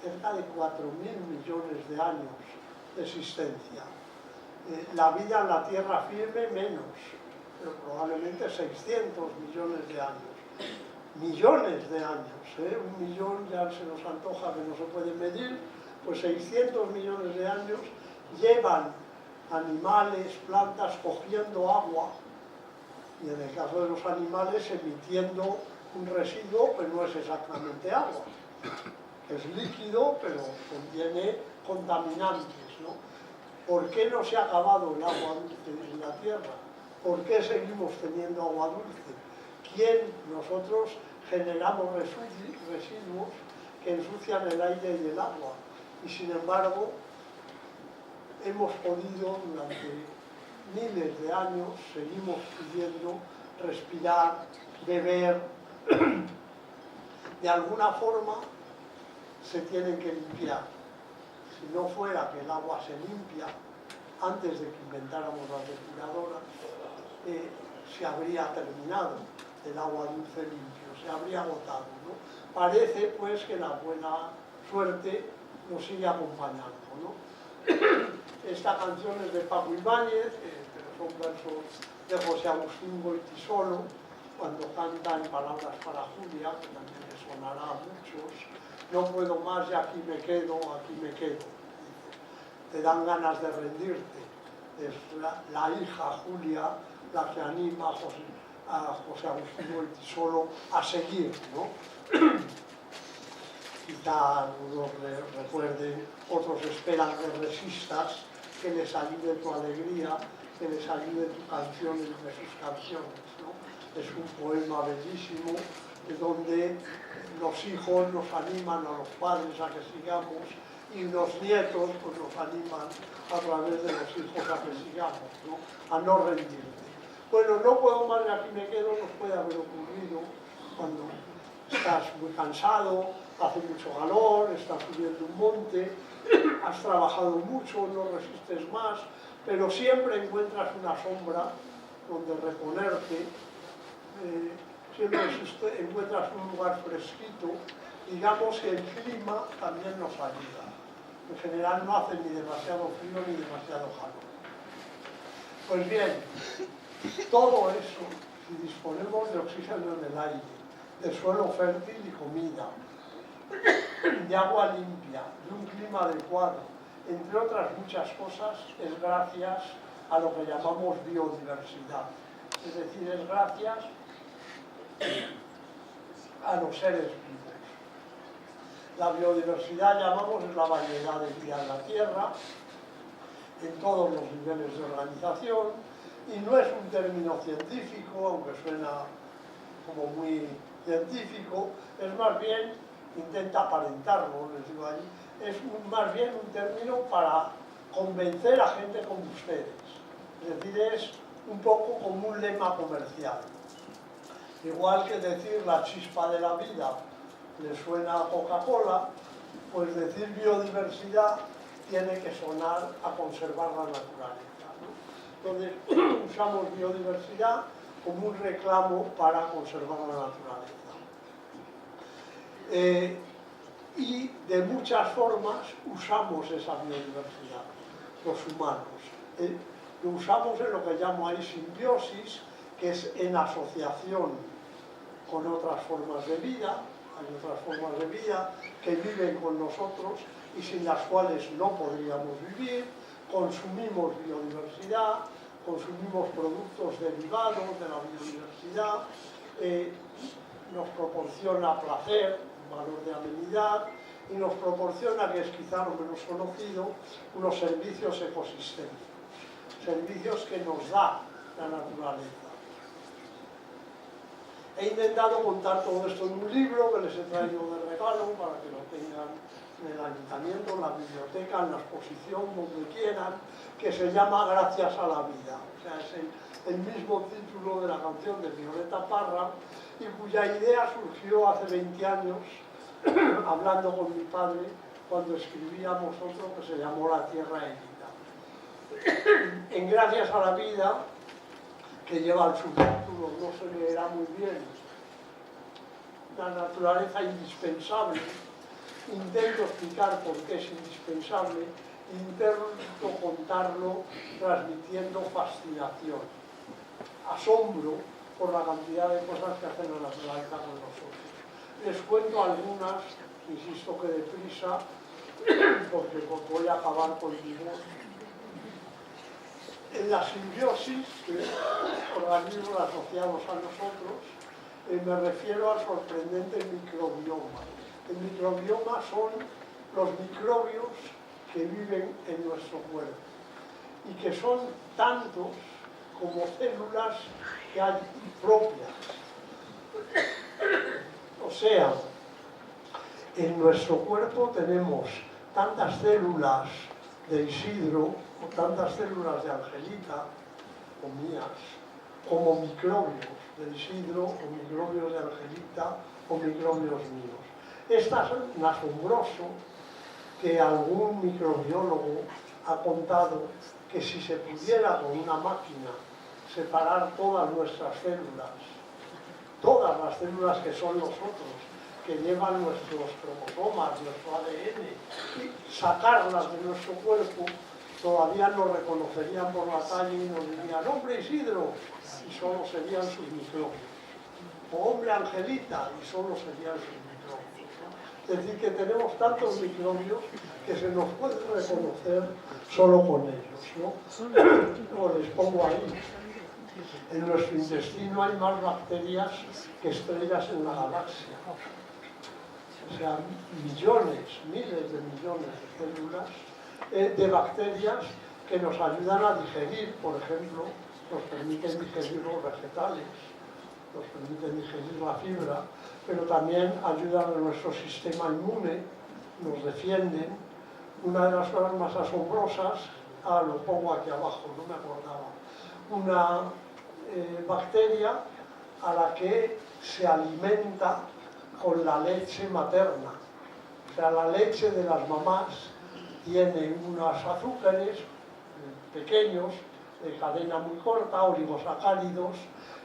cerca de 4.000 millones de años de existencia. La vida en la Tierra firme menos, pero probablemente 600 millones de años. Millones de años, ¿eh? 1 millón ya se nos antoja que no se puede medir, pues 600 millones de años llevan animales, plantas cogiendo agua, y en el caso de los animales emitiendo un residuo que no es exactamente agua, que es líquido pero contiene contaminantes, ¿no? ¿Por qué no se ha acabado el agua dulce en la Tierra? ¿Por qué seguimos teniendo agua dulce? ¿Quién? Nosotros generamos residuos que ensucian el aire y el agua, y sin embargo hemos podido durante miles de años, seguimos pudiendo respirar, beber. De alguna forma se tienen que limpiar. Si no fuera que el agua se limpia, antes de que inventáramos las depuradoras, se habría terminado el agua dulce limpio, se habría agotado, ¿no? Parece pues que la buena suerte nos sigue acompañando, ¿no? Esta canción es de Paco Ibáñez, pero son versos de José Agustín Goytisolo, cuando canta en Palabras para Julia, que también le sonará a muchos, no puedo más y aquí me quedo, aquí me quedo. Te dan ganas de rendirte. Es la hija Julia la que anima a José Agustín Goytisolo a seguir, ¿no? Quizá algunos recuerden, otros esperan que resistas, que les ayude tu alegría, que les ayude tu canción entre sus canciones, ¿no? Es un poema bellísimo donde los hijos nos animan a los padres a que sigamos y los nietos pues, nos animan a través de los hijos a que sigamos, ¿no? A no rendirte. Bueno, no puedo más, y aquí me quedo, nos puede haber ocurrido cuando estás muy cansado, hace mucho calor, estás subiendo un monte, has trabajado mucho, no resistes más, pero siempre encuentras una sombra donde reponerte, siempre encuentras un lugar fresquito. Digamos que el clima también nos ayuda. En general no hace ni demasiado frío ni demasiado calor. Pues bien, todo eso, si disponemos de oxígeno en el aire, de suelo fértil y comida, de agua limpia, de un clima adecuado, entre otras muchas cosas, es gracias a lo que llamamos biodiversidad. Es decir, es gracias a los seres vivos. La biodiversidad, llamamos, es la variedad de vida en la Tierra, en todos los niveles de organización, y no es un término científico, aunque suena como muy científico, es más bien, intenta aparentarlo, les digo ahí, es más bien un término para convencer a gente como ustedes. Es decir, es un poco como un lema comercial. Igual que decir la chispa de la vida le suena a Coca-Cola, pues decir biodiversidad tiene que sonar a conservar la naturaleza, ¿no? Entonces usamos biodiversidad como un reclamo para conservar la naturaleza. Y de muchas formas usamos esa biodiversidad, los humanos. Lo usamos en lo que llamo ahí simbiosis, que es en asociación con otras formas de vida. Hay otras formas de vida que viven con nosotros y sin las cuales no podríamos vivir. Consumimos biodiversidad, consumimos productos derivados de la biodiversidad, nos proporciona placer, valor de amenidad, y nos proporciona, que es quizá lo menos conocido, unos servicios ecosistémicos, servicios que nos da la naturaleza. He intentado contar todo esto en un libro que les he traído de regalo para que lo tengan en el ayuntamiento, en la biblioteca, en la exposición, donde quieran, que se llama Gracias a la vida. O sea, es el mismo título de la canción de Violeta Parra, y cuya idea surgió hace 20 años, hablando con mi padre, cuando escribíamos otro que se llamó La Tierra Herida. En Gracias a la vida, que lleva el subtítulo, no se leerá muy bien, la naturaleza indispensable, intento explicar por qué es indispensable, intento contarlo transmitiendo fascinación, asombro por la cantidad de cosas que hace la naturaleza con nosotros. Les cuento algunas, insisto que deprisa, porque voy a acabar contigo. En la simbiosis, que organismos asociados a nosotros, me refiero al sorprendente microbioma. El microbioma son los microbios que viven en nuestro cuerpo y que son tantos como células que hay propias. O sea, en nuestro cuerpo tenemos tantas células de Isidro o tantas células de Angelita o mías, como microbios de Isidro o microbios de Angelita o microbios míos. Es tan asombroso que algún microbiólogo ha contado que si se pudiera con una máquina separar todas nuestras células, todas las células que son nosotros, que llevan nuestros cromosomas, nuestro ADN, y sacarlas de nuestro cuerpo, todavía nos reconocerían por la calle y nos dirían, hombre Isidro, y solo serían sus microbios. O hombre Angelita, y solo serían sus microbios, ¿no? Es decir, que tenemos tantos microbios que se nos puede reconocer solo con ellos, ¿no? O les pongo ahí. En nuestro intestino hay más bacterias que estrellas en la galaxia. O sea, millones, miles de millones de células, de bacterias que nos ayudan a digerir, por ejemplo, nos permiten digerir los vegetales, nos permiten digerir la fibra, pero también ayudan a nuestro sistema inmune, nos defienden. Una de las cosas más asombrosas, lo pongo aquí abajo, no me acordaba, una bacteria a la que se alimenta con la leche materna. O sea, la leche de las mamás tiene unos azúcares pequeños, de cadena muy corta, oligosacáridos,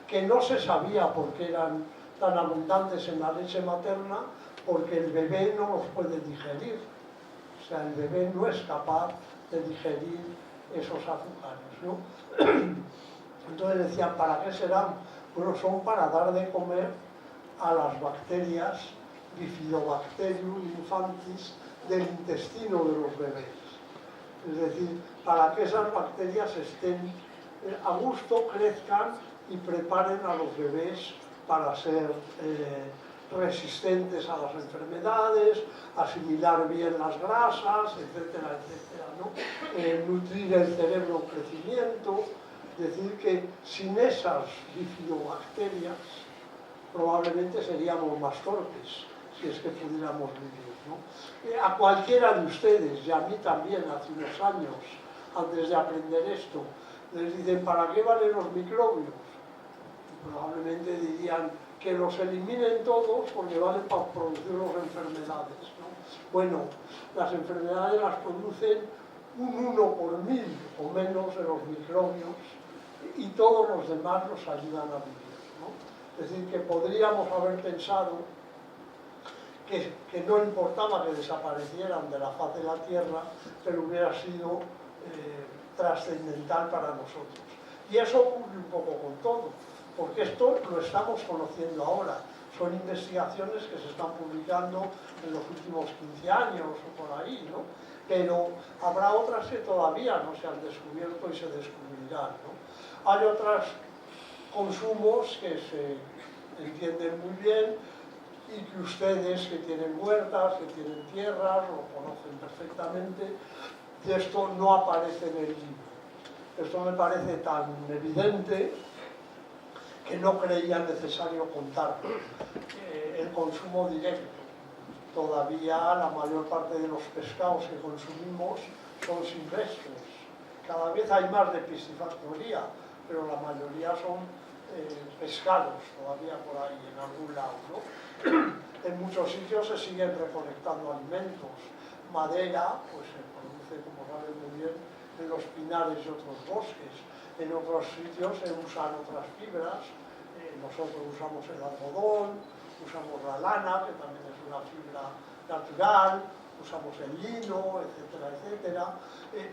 que no se sabía por qué eran tan abundantes en la leche materna, porque el bebé no los puede digerir. O sea, el bebé no es capaz de digerir esos azúcares, ¿no? Entonces decían, ¿para qué serán? Bueno, son para dar de comer a las bacterias Bifidobacterium infantis del intestino de los bebés. Es decir, para que esas bacterias estén a gusto, crezcan y preparen a los bebés para ser resistentes a las enfermedades, asimilar bien las grasas, etcétera, etcétera, ¿no? Nutrir el cerebro en crecimiento. Es decir, que sin esas bifidobacterias probablemente seríamos más torpes, si es que pudiéramos vivir, ¿no? A cualquiera de ustedes, y a mí también hace unos años, antes de aprender esto, les dicen, ¿para qué valen los microbios? Y probablemente dirían que los eliminen todos porque valen para producirnos enfermedades, ¿no? Bueno, las enfermedades las producen un 1 por 1000 o menos de los microbios y todos los demás nos ayudan a vivir, ¿no? Es decir, que podríamos haber pensado que no importaba que desaparecieran de la faz de la Tierra, pero hubiera sido trascendental para nosotros. Y eso ocurre un poco con todo, porque esto lo estamos conociendo ahora. Son investigaciones que se están publicando en los últimos 15 años o por ahí, ¿no? Pero habrá otras que todavía no se han descubierto y se descubrirán, ¿no? Hay otros consumos que se entienden muy bien y que ustedes que tienen huertas, que tienen tierras, lo conocen perfectamente, y esto no aparece en el libro. Esto me parece tan evidente que no creía necesario contarlo. El consumo directo. Todavía la mayor parte de los pescados que consumimos son silvestres. Cada vez hay más de piscifactoría, pero la mayoría son pescados todavía por ahí, en algún lado, ¿no? En muchos sitios se siguen recolectando alimentos. Madera, pues se produce, como saben muy bien, en los pinares y otros bosques. En otros sitios se usan otras fibras. Nosotros usamos el algodón, usamos la lana, que también es una fibra natural, usamos el lino, etcétera, etcétera.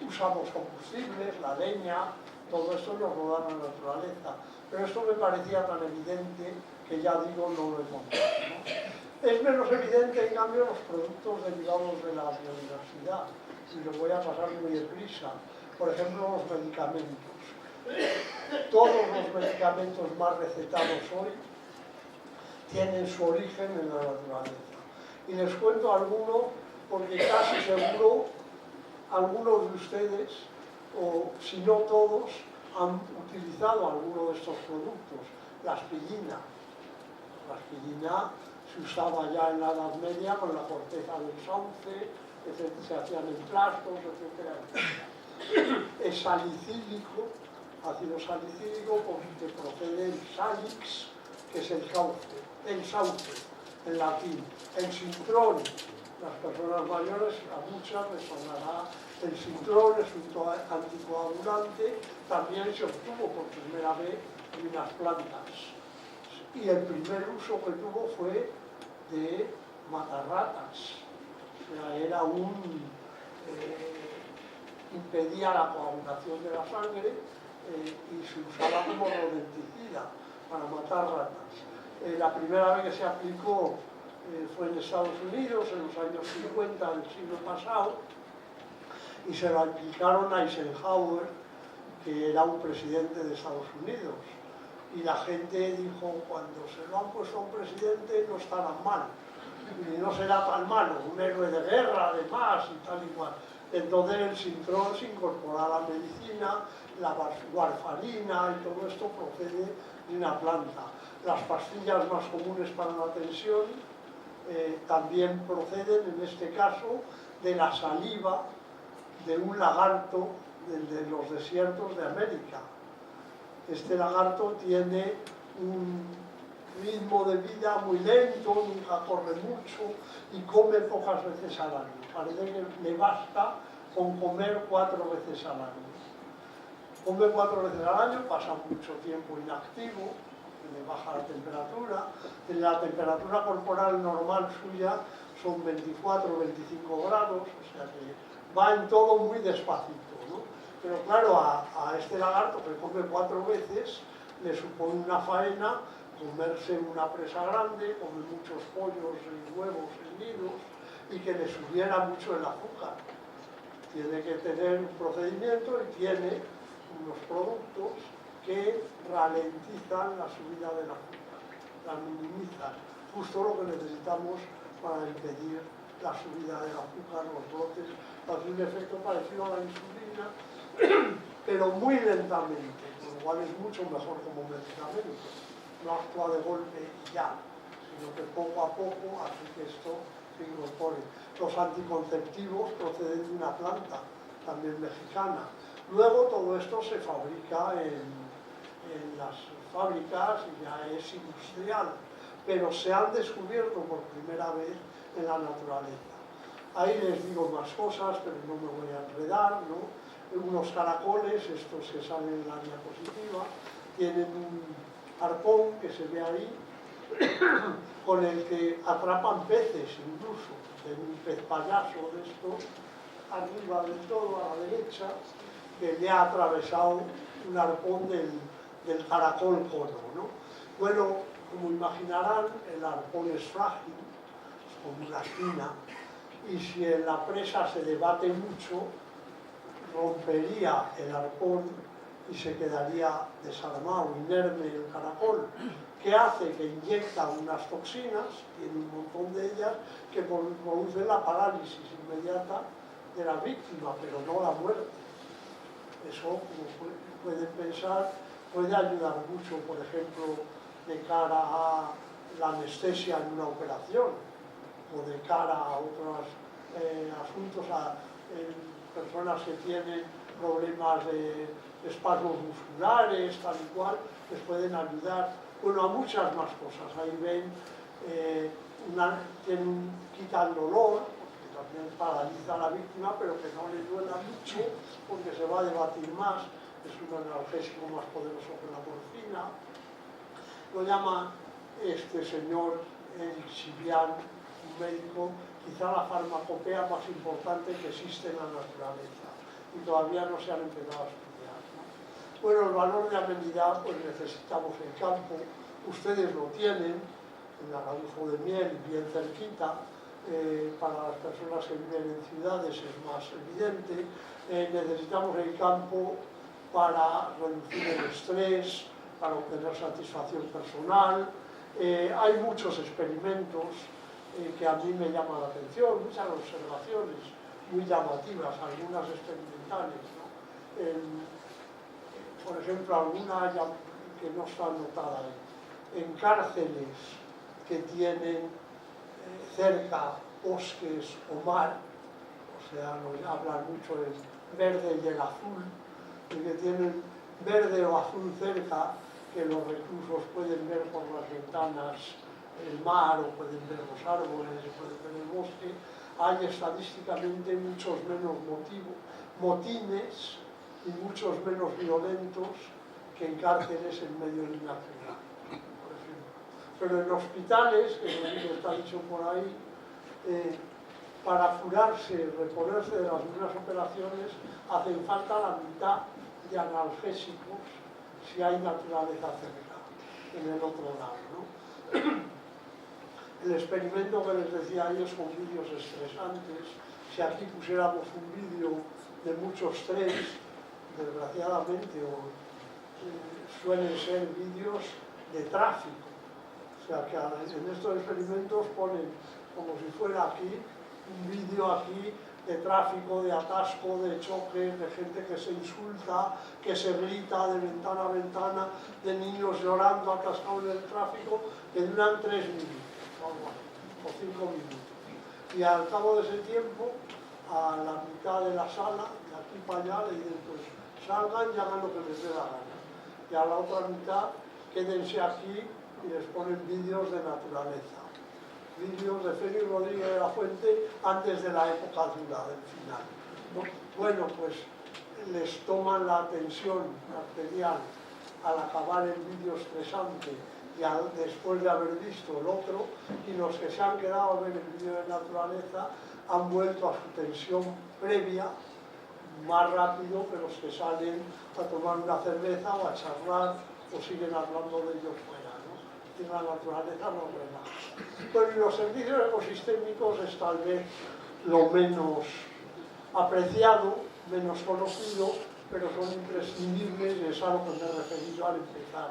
Usamos combustibles, la leña, todo esto nos lo da la naturaleza. Pero esto me parecía tan evidente que ya digo, no lo he contado, ¿no? Es menos evidente, en cambio, los productos derivados de la biodiversidad. Y lo voy a pasar muy deprisa. Por ejemplo, los medicamentos. Todos los medicamentos más recetados hoy tienen su origen en la naturaleza. Y les cuento alguno, porque casi seguro algunos de ustedes, o si no todos, han utilizado alguno de estos productos. La aspirina. La aspirina se usaba ya en la Edad Media con la corteza del sauce, se hacían emplastos, etcétera, etcétera. Es salicílico, ácido salicílico, porque procede del salix, que es el sauce, en latín. El sintrón, las personas mayores, a muchas les sonará el sintrón, es un anticoagulante, también se obtuvo por primera vez en unas plantas. Y el primer uso que tuvo fue de matar ratas. O sea, era impedía la coagulación de la sangre y se usaba como rodenticida para matar ratas. La primera vez que se aplicó fue en Estados Unidos, en los años 50 del siglo pasado, y se lo aplicaron a Eisenhower, que era un presidente de Estados Unidos. Y la gente dijo, cuando se lo han puesto a un presidente no estará mal, y no será tan malo, un héroe de guerra además y tal y cual. Entonces el sintrón se incorporó a la medicina la warfarina y todo esto procede de una planta. Las pastillas más comunes para la tensión también proceden, en este caso, de la saliva de un lagarto de los desiertos de América. Este lagarto tiene un ritmo de vida muy lento, nunca corre mucho y come pocas veces al año. Parece que le basta con comer 4 veces al año. Come 4 veces al año, pasa mucho tiempo inactivo, le baja la temperatura. La temperatura corporal normal suya son 24 o 25 grados, o sea que va en todo muy despacito, ¿no? Pero claro, a este lagarto que come 4 veces le supone una faena comerse una presa grande, comer muchos pollos y huevos hendidos y que le subiera mucho el azúcar. Tiene que tener un procedimiento y tiene unos productos que ralentizan la subida del azúcar, la minimizan, justo lo que necesitamos para impedir la subida del azúcar, los brotes, hace un efecto parecido a la insulina, pero muy lentamente, con lo cual es mucho mejor como medicamento. No actúa de golpe y ya, sino que poco a poco hace que esto se incorpore. Los anticonceptivos proceden de una planta, también mexicana. Luego todo esto se fabrica en las fábricas y ya es industrial, pero se han descubierto por primera vez en la naturaleza. Ahí les digo más cosas, pero no me voy a enredar, ¿no? Unos caracoles, estos que salen en la diapositiva, tienen un arpón que se ve ahí, con el que atrapan peces incluso, de un pez payaso de esto, arriba del todo, a la derecha, que le ha atravesado un arpón del caracol cono, ¿no? Bueno, como imaginarán, el arpón es frágil, es como una espina, y si en la presa se debate mucho, rompería el arpón y se quedaría desarmado, inerme el caracol, que hace que inyecta unas toxinas, tiene un montón de ellas, que producen la parálisis inmediata de la víctima, pero no la muerte. Eso, como pueden pensar, puede ayudar mucho, por ejemplo, de cara a la anestesia en una operación, o de cara a otros asuntos, a personas que tienen problemas de espasmos musculares, tal y cual, les pueden ayudar, bueno, a muchas más cosas. Ahí ven, quita el dolor, porque también paraliza a la víctima, pero que no le duela mucho, porque se va a debatir más, es un analgésico más poderoso que la morfina. Lo llama este señor Eric Sibian, un médico, quizá la farmacopea más importante que existe en la naturaleza, y todavía no se han empezado a estudiar, ¿no? Bueno, el valor de amenidad, pues necesitamos el campo, ustedes lo tienen, en Araújo de Miel, bien cerquita, para las personas que viven en ciudades es más evidente, necesitamos el campo para reducir el estrés, para obtener satisfacción personal. Hay muchos experimentos que a mí me llaman la atención, muchas observaciones muy llamativas, algunas experimentales, ¿no? Por ejemplo, alguna que no está anotada ahí, en cárceles que tienen cerca bosques o mar, o sea, nos hablan mucho del verde y del azul, y que tienen verde o azul cerca, que los reclusos pueden ver por las ventanas el mar, o pueden ver los árboles, o pueden ver el bosque. Hay estadísticamente muchos menos motines y muchos menos violentos que en cárceles en medio de una ciudad, por ejemplo. Pero en hospitales, que está dicho por ahí, para curarse, reponerse de las mismas operaciones, hacen falta la mitad de analgésicos si hay naturaleza cerca, en el otro lado, ¿no? El experimento que les decía a ellos con vídeos estresantes, si aquí pusiéramos un vídeo de mucho estrés, desgraciadamente, suelen ser vídeos de tráfico. O sea que en estos experimentos ponen como si fuera aquí, un vídeo aquí de tráfico, de atasco, de choque, de gente que se insulta, que se grita de ventana a ventana, de niños llorando atascados en el tráfico, que duran 3 minutos o 5 minutos. Y al cabo de ese tiempo, a la mitad de la sala, de aquí para allá, le dicen, pues salgan y hagan lo que les dé la gana. Y a la otra mitad, quédense aquí y les ponen vídeos de naturaleza. Vídeos de Félix Rodríguez de la Fuente antes de la época dura, del final, ¿no? Bueno, pues les toman la tensión arterial al acabar el vídeo estresante y después de haber visto el otro, y los que se han quedado a ver el vídeo de naturaleza han vuelto a su tensión previa más rápido que los que salen a tomar una cerveza o a charlar o siguen hablando de ellos fuera, ¿no? Y la naturaleza nos relaja. Bueno, y los servicios ecosistémicos es tal vez lo menos apreciado, menos conocido, pero son imprescindibles y es a lo que me he referido al empezar.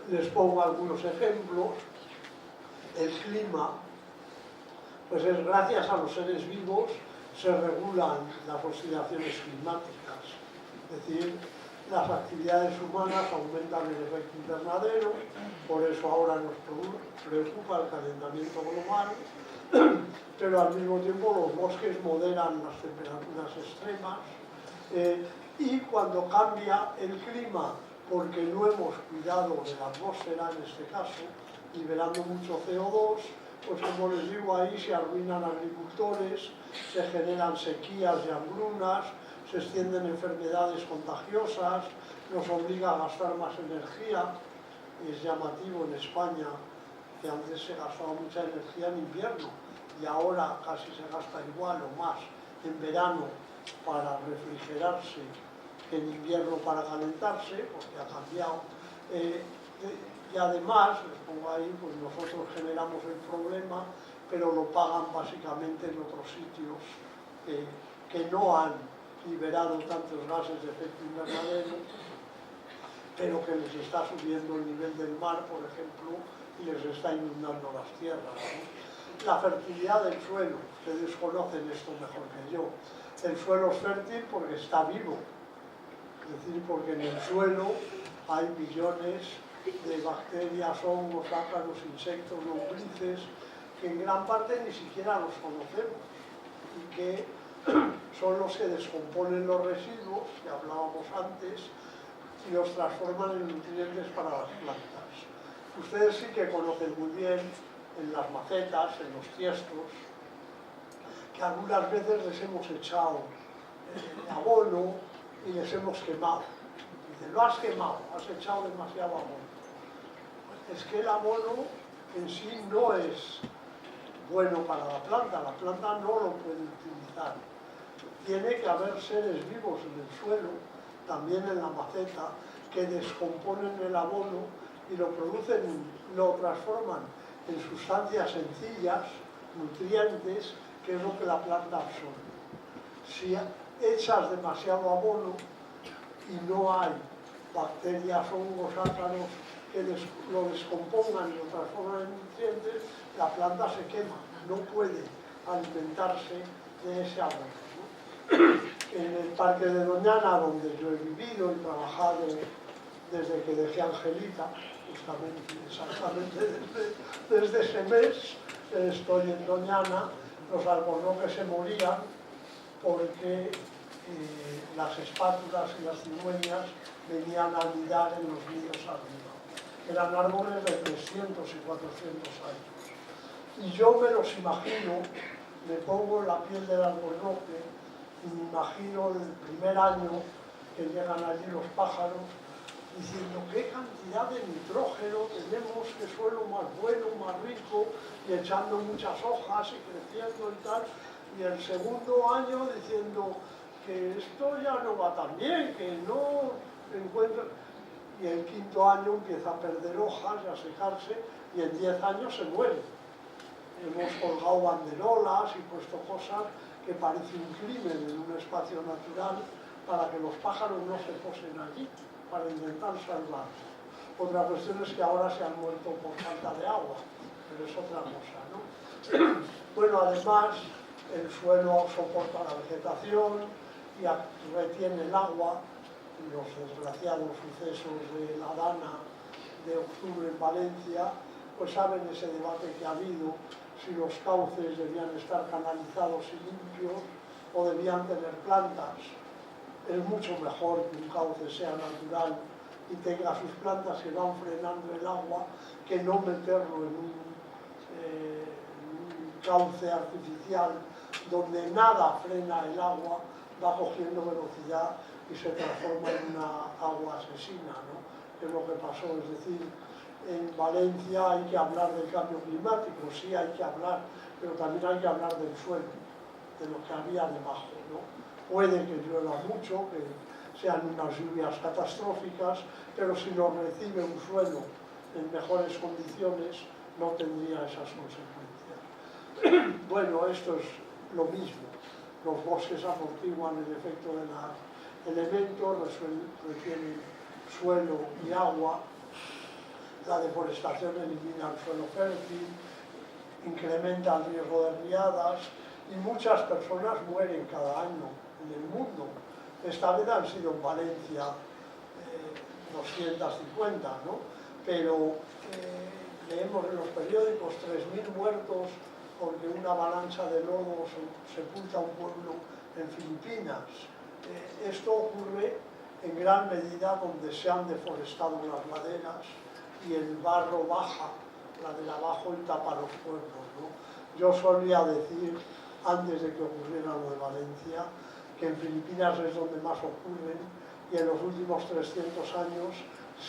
Les pongo algunos ejemplos. El clima, pues es gracias a los seres vivos se regulan las oscilaciones climáticas, es decir, las actividades humanas aumentan el efecto invernadero, por eso ahora nos preocupa el calentamiento global, pero al mismo tiempo los bosques moderan las temperaturas extremas, y cuando cambia el clima, porque no hemos cuidado de la atmósfera en este caso, liberando mucho CO2, pues como les digo, ahí se arruinan agricultores, se generan sequías y hambrunas, se extienden enfermedades contagiosas, nos obliga a gastar más energía. Y es llamativo en España que antes se gastaba mucha energía en invierno y ahora casi se gasta igual o más en verano para refrigerarse que en invierno para calentarse, porque ha cambiado. Y además, les pongo ahí, pues nosotros generamos el problema, pero lo pagan básicamente en otros sitios que no han liberado tantos gases de efecto invernadero, pero que les está subiendo el nivel del mar, por ejemplo, y les está inundando las tierras, ¿no? La fertilidad del suelo, ustedes conocen esto mejor que yo. El suelo es fértil porque está vivo, es decir, porque en el suelo hay millones de bacterias, hongos, ácaros, insectos, lombrices, que en gran parte ni siquiera los conocemos y que son los que descomponen los residuos, que hablábamos antes, y los transforman en nutrientes para las plantas. Ustedes sí que conocen muy bien en las macetas, en los tiestos, que algunas veces les hemos echado abono y les hemos quemado. Dicen, lo has quemado, has echado demasiado abono. Es que el abono en sí no es bueno para la planta no lo puede utilizar. Tiene que haber seres vivos en el suelo, también en la maceta, que descomponen el abono y lo producen, lo transforman en sustancias sencillas, nutrientes, que es lo que la planta absorbe. Si echas demasiado abono y no hay bacterias, hongos, ácaros que lo descompongan y lo transforman en nutrientes, la planta se quema, no puede alimentarse de ese abono, ¿no? En el Parque de Doñana, donde yo he vivido y trabajado desde que dejé Angelita, justamente, exactamente desde ese mes, estoy en Doñana, los alcornoques se morían porque las espátulas y las cigüeñas venían a anidar en los ríos arriba. Eran árboles de 300 y 400 años. Y yo me los imagino, me pongo en la piel del alcornoque, y me imagino el primer año que llegan allí los pájaros, diciendo qué cantidad de nitrógeno tenemos, qué suelo más bueno, más rico, y echando muchas hojas y creciendo y tal. Y el segundo año diciendo que esto ya no va tan bien, que no encuentran. Y el quinto año empieza a perder hojas y a secarse, y en 10 años se muere. Hemos colgado banderolas y puesto cosas que parece un crimen en un espacio natural para que los pájaros no se posen allí, para intentar salvarse. Otra cuestión es que ahora se han muerto por falta de agua, pero es otra cosa, ¿no? Bueno, además, el suelo soporta la vegetación y retiene el agua. Los desgraciados sucesos de la Dana de octubre en Valencia, pues saben ese debate que ha habido, si los cauces debían estar canalizados y limpios o debían tener plantas. Es mucho mejor que un cauce sea natural y tenga sus plantas que van frenando el agua que no meterlo en un cauce artificial donde nada frena el agua, va cogiendo velocidad y se transforma en una agua asesina, ¿no? Que es lo que pasó. Es decir, en Valencia hay que hablar del cambio climático, sí hay que hablar, pero también hay que hablar del suelo, de lo que había debajo, ¿no? Puede que llueva mucho, que sean unas lluvias catastróficas, pero si lo recibe un suelo en mejores condiciones, no tendría esas consecuencias. Bueno, esto es lo mismo. Los bosques amortiguan el efecto de los elementos, retienen suelo y agua. La deforestación elimina el suelo fértil, incrementa el riesgo de riadas y muchas personas mueren cada año en el mundo. Esta vez han sido en Valencia 250, ¿no? Pero leemos en los periódicos 3.000 muertos porque una avalancha de lodo sepulta un pueblo en Filipinas. Esto ocurre en gran medida donde se han deforestado las laderas y el barro baja, la de abajo, y tapa los pueblos, ¿no? Yo solía decir, antes de que ocurriera lo de Valencia, que en Filipinas es donde más ocurren y en los últimos 300 años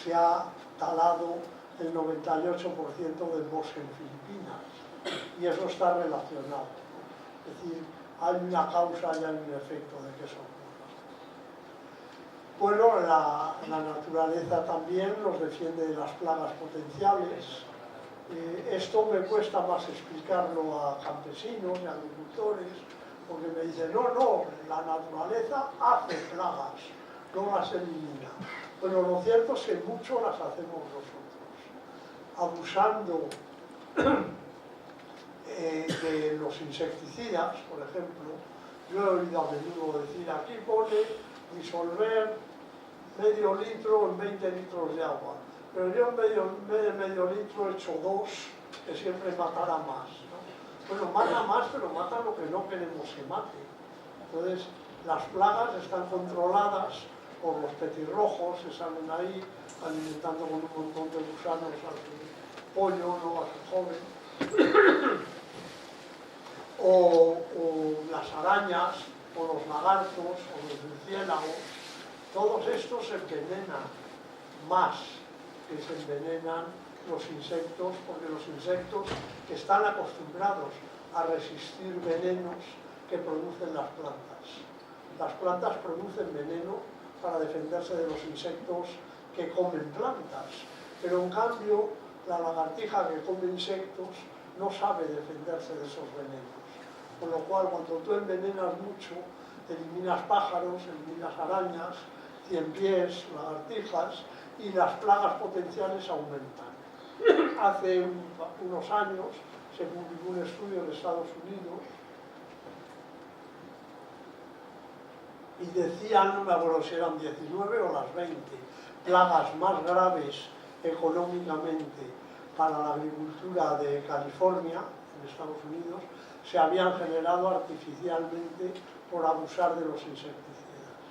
se ha talado el 98% del bosque en Filipinas y eso está relacionado, ¿no? Es decir, hay una causa y hay un efecto de que eso ocurra. Bueno, la naturaleza también nos defiende de las plagas potenciales. Esto me cuesta más explicarlo a campesinos y agricultores, porque me dicen, no, la naturaleza hace plagas, no las elimina. Bueno, lo cierto es que mucho las hacemos nosotros, abusando de los insecticidas, por ejemplo. Yo he oído a menudo decir, aquí pone disolver medio litro en 20 litros de agua, pero yo en vez de medio litro he hecho 2, que siempre matará más, ¿no? Bueno, mata más, pero mata lo que no queremos que mate. Entonces, las plagas están controladas por los petirrojos que salen ahí alimentando con un montón de gusanos a su pollo, ¿no? A su joven. O las arañas, o los lagartos, o los murciélagos. Todos estos se envenenan más que se envenenan los insectos, porque los insectos están acostumbrados a resistir venenos que producen las plantas. Las plantas producen veneno para defenderse de los insectos que comen plantas, pero en cambio la lagartija que come insectos no sabe defenderse de esos venenos. Con lo cual, cuando tú envenenas mucho, eliminas pájaros, eliminas arañas, ciempiés, lagartijas, y las plagas potenciales aumentan. Hace unos años se publicó un estudio en Estados Unidos y decían, no me acuerdo si eran 19 o las 20, plagas más graves económicamente para la agricultura de California, en Estados Unidos, se habían generado artificialmente por abusar de los insecticidas.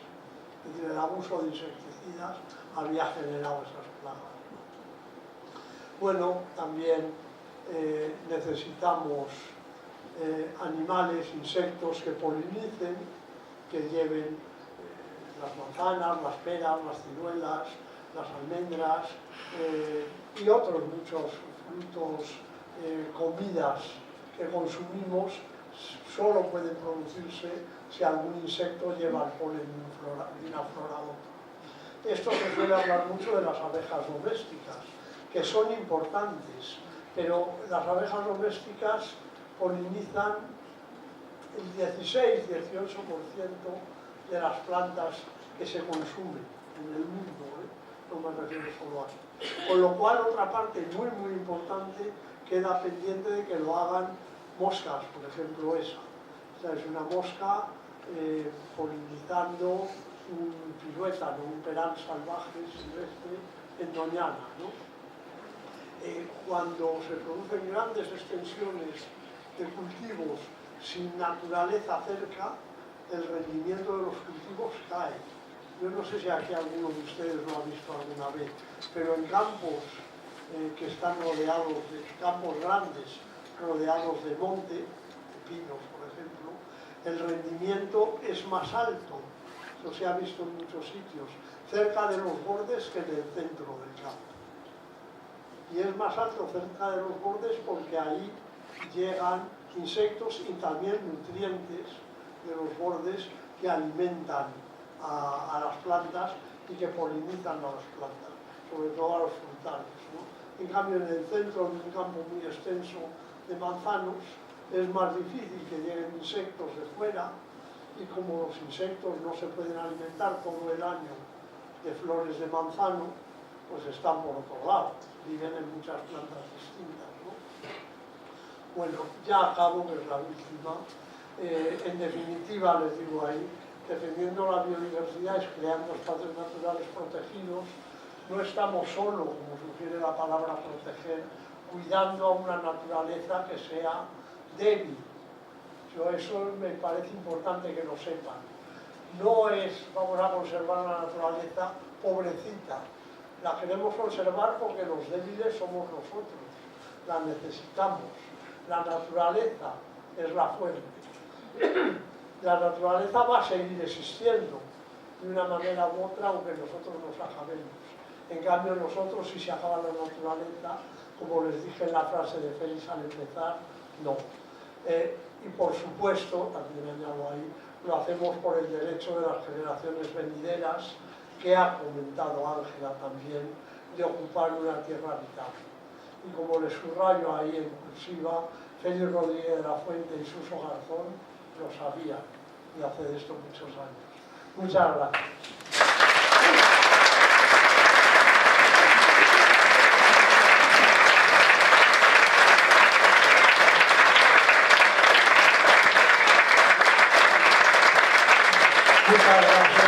Es decir, el abuso de insecticidas había generado esas plagas. Bueno, también necesitamos animales, insectos que polinicen, que lleven las manzanas, las peras, las ciruelas, las almendras y otros muchos frutos, comidas que consumimos, solo pueden producirse si algún insecto lleva el polen de una flor a otra. Esto se suele hablar mucho de las abejas domésticas, que son importantes, pero las abejas domésticas polinizan el 16-18% de las plantas que se consumen en el mundo, no me refiero solo a eso. Con lo cual, otra parte muy importante queda pendiente de que lo hagan moscas, por ejemplo esa. Esta es una mosca polinizando un piruétano, un perán salvaje silvestre en Doñana, ¿no? Cuando se producen grandes extensiones de cultivos sin naturaleza cerca, el rendimiento de los cultivos cae. Yo no sé si aquí alguno de ustedes lo ha visto alguna vez, pero en campos que están rodeados de campos grandes, rodeados de monte, de pinos por ejemplo, el rendimiento es más alto. Eso se ha visto en muchos sitios, cerca de los bordes que en el centro del campo. Y es más alto cerca de los bordes porque ahí llegan insectos y también nutrientes de los bordes que alimentan a las plantas y que polinizan a las plantas, sobre todo a los frutales, ¿no? En cambio, en el centro de un campo muy extenso de manzanos es más difícil que lleguen insectos de fuera, y como los insectos no se pueden alimentar todo el año de flores de manzano, pues están por otro lado, viven en muchas plantas distintas, ¿no? Bueno, ya acabo, que es la última. En definitiva, les digo ahí, defendiendo la biodiversidad es creando espacios naturales protegidos. No estamos solo, como sugiere la palabra proteger, cuidando a una naturaleza que sea débil. Eso me parece importante que lo sepan. No es, vamos a conservar la naturaleza pobrecita. La queremos conservar porque los débiles somos nosotros. La necesitamos. La naturaleza es la fuente. La naturaleza va a seguir existiendo de una manera u otra, aunque nosotros nos acabemos. En cambio, nosotros, si se acaba la naturaleza, como les dije en la frase de Félix al empezar, no. Y por supuesto, también añado ahí, lo hacemos por el derecho de las generaciones venideras, que ha comentado Ángela también, de ocupar una tierra habitable. Y como les subrayo ahí en cursiva, Félix Rodríguez de la Fuente y Suso Garzón lo sabían, y hace de esto muchos años. Muchas gracias. Muchas gracias.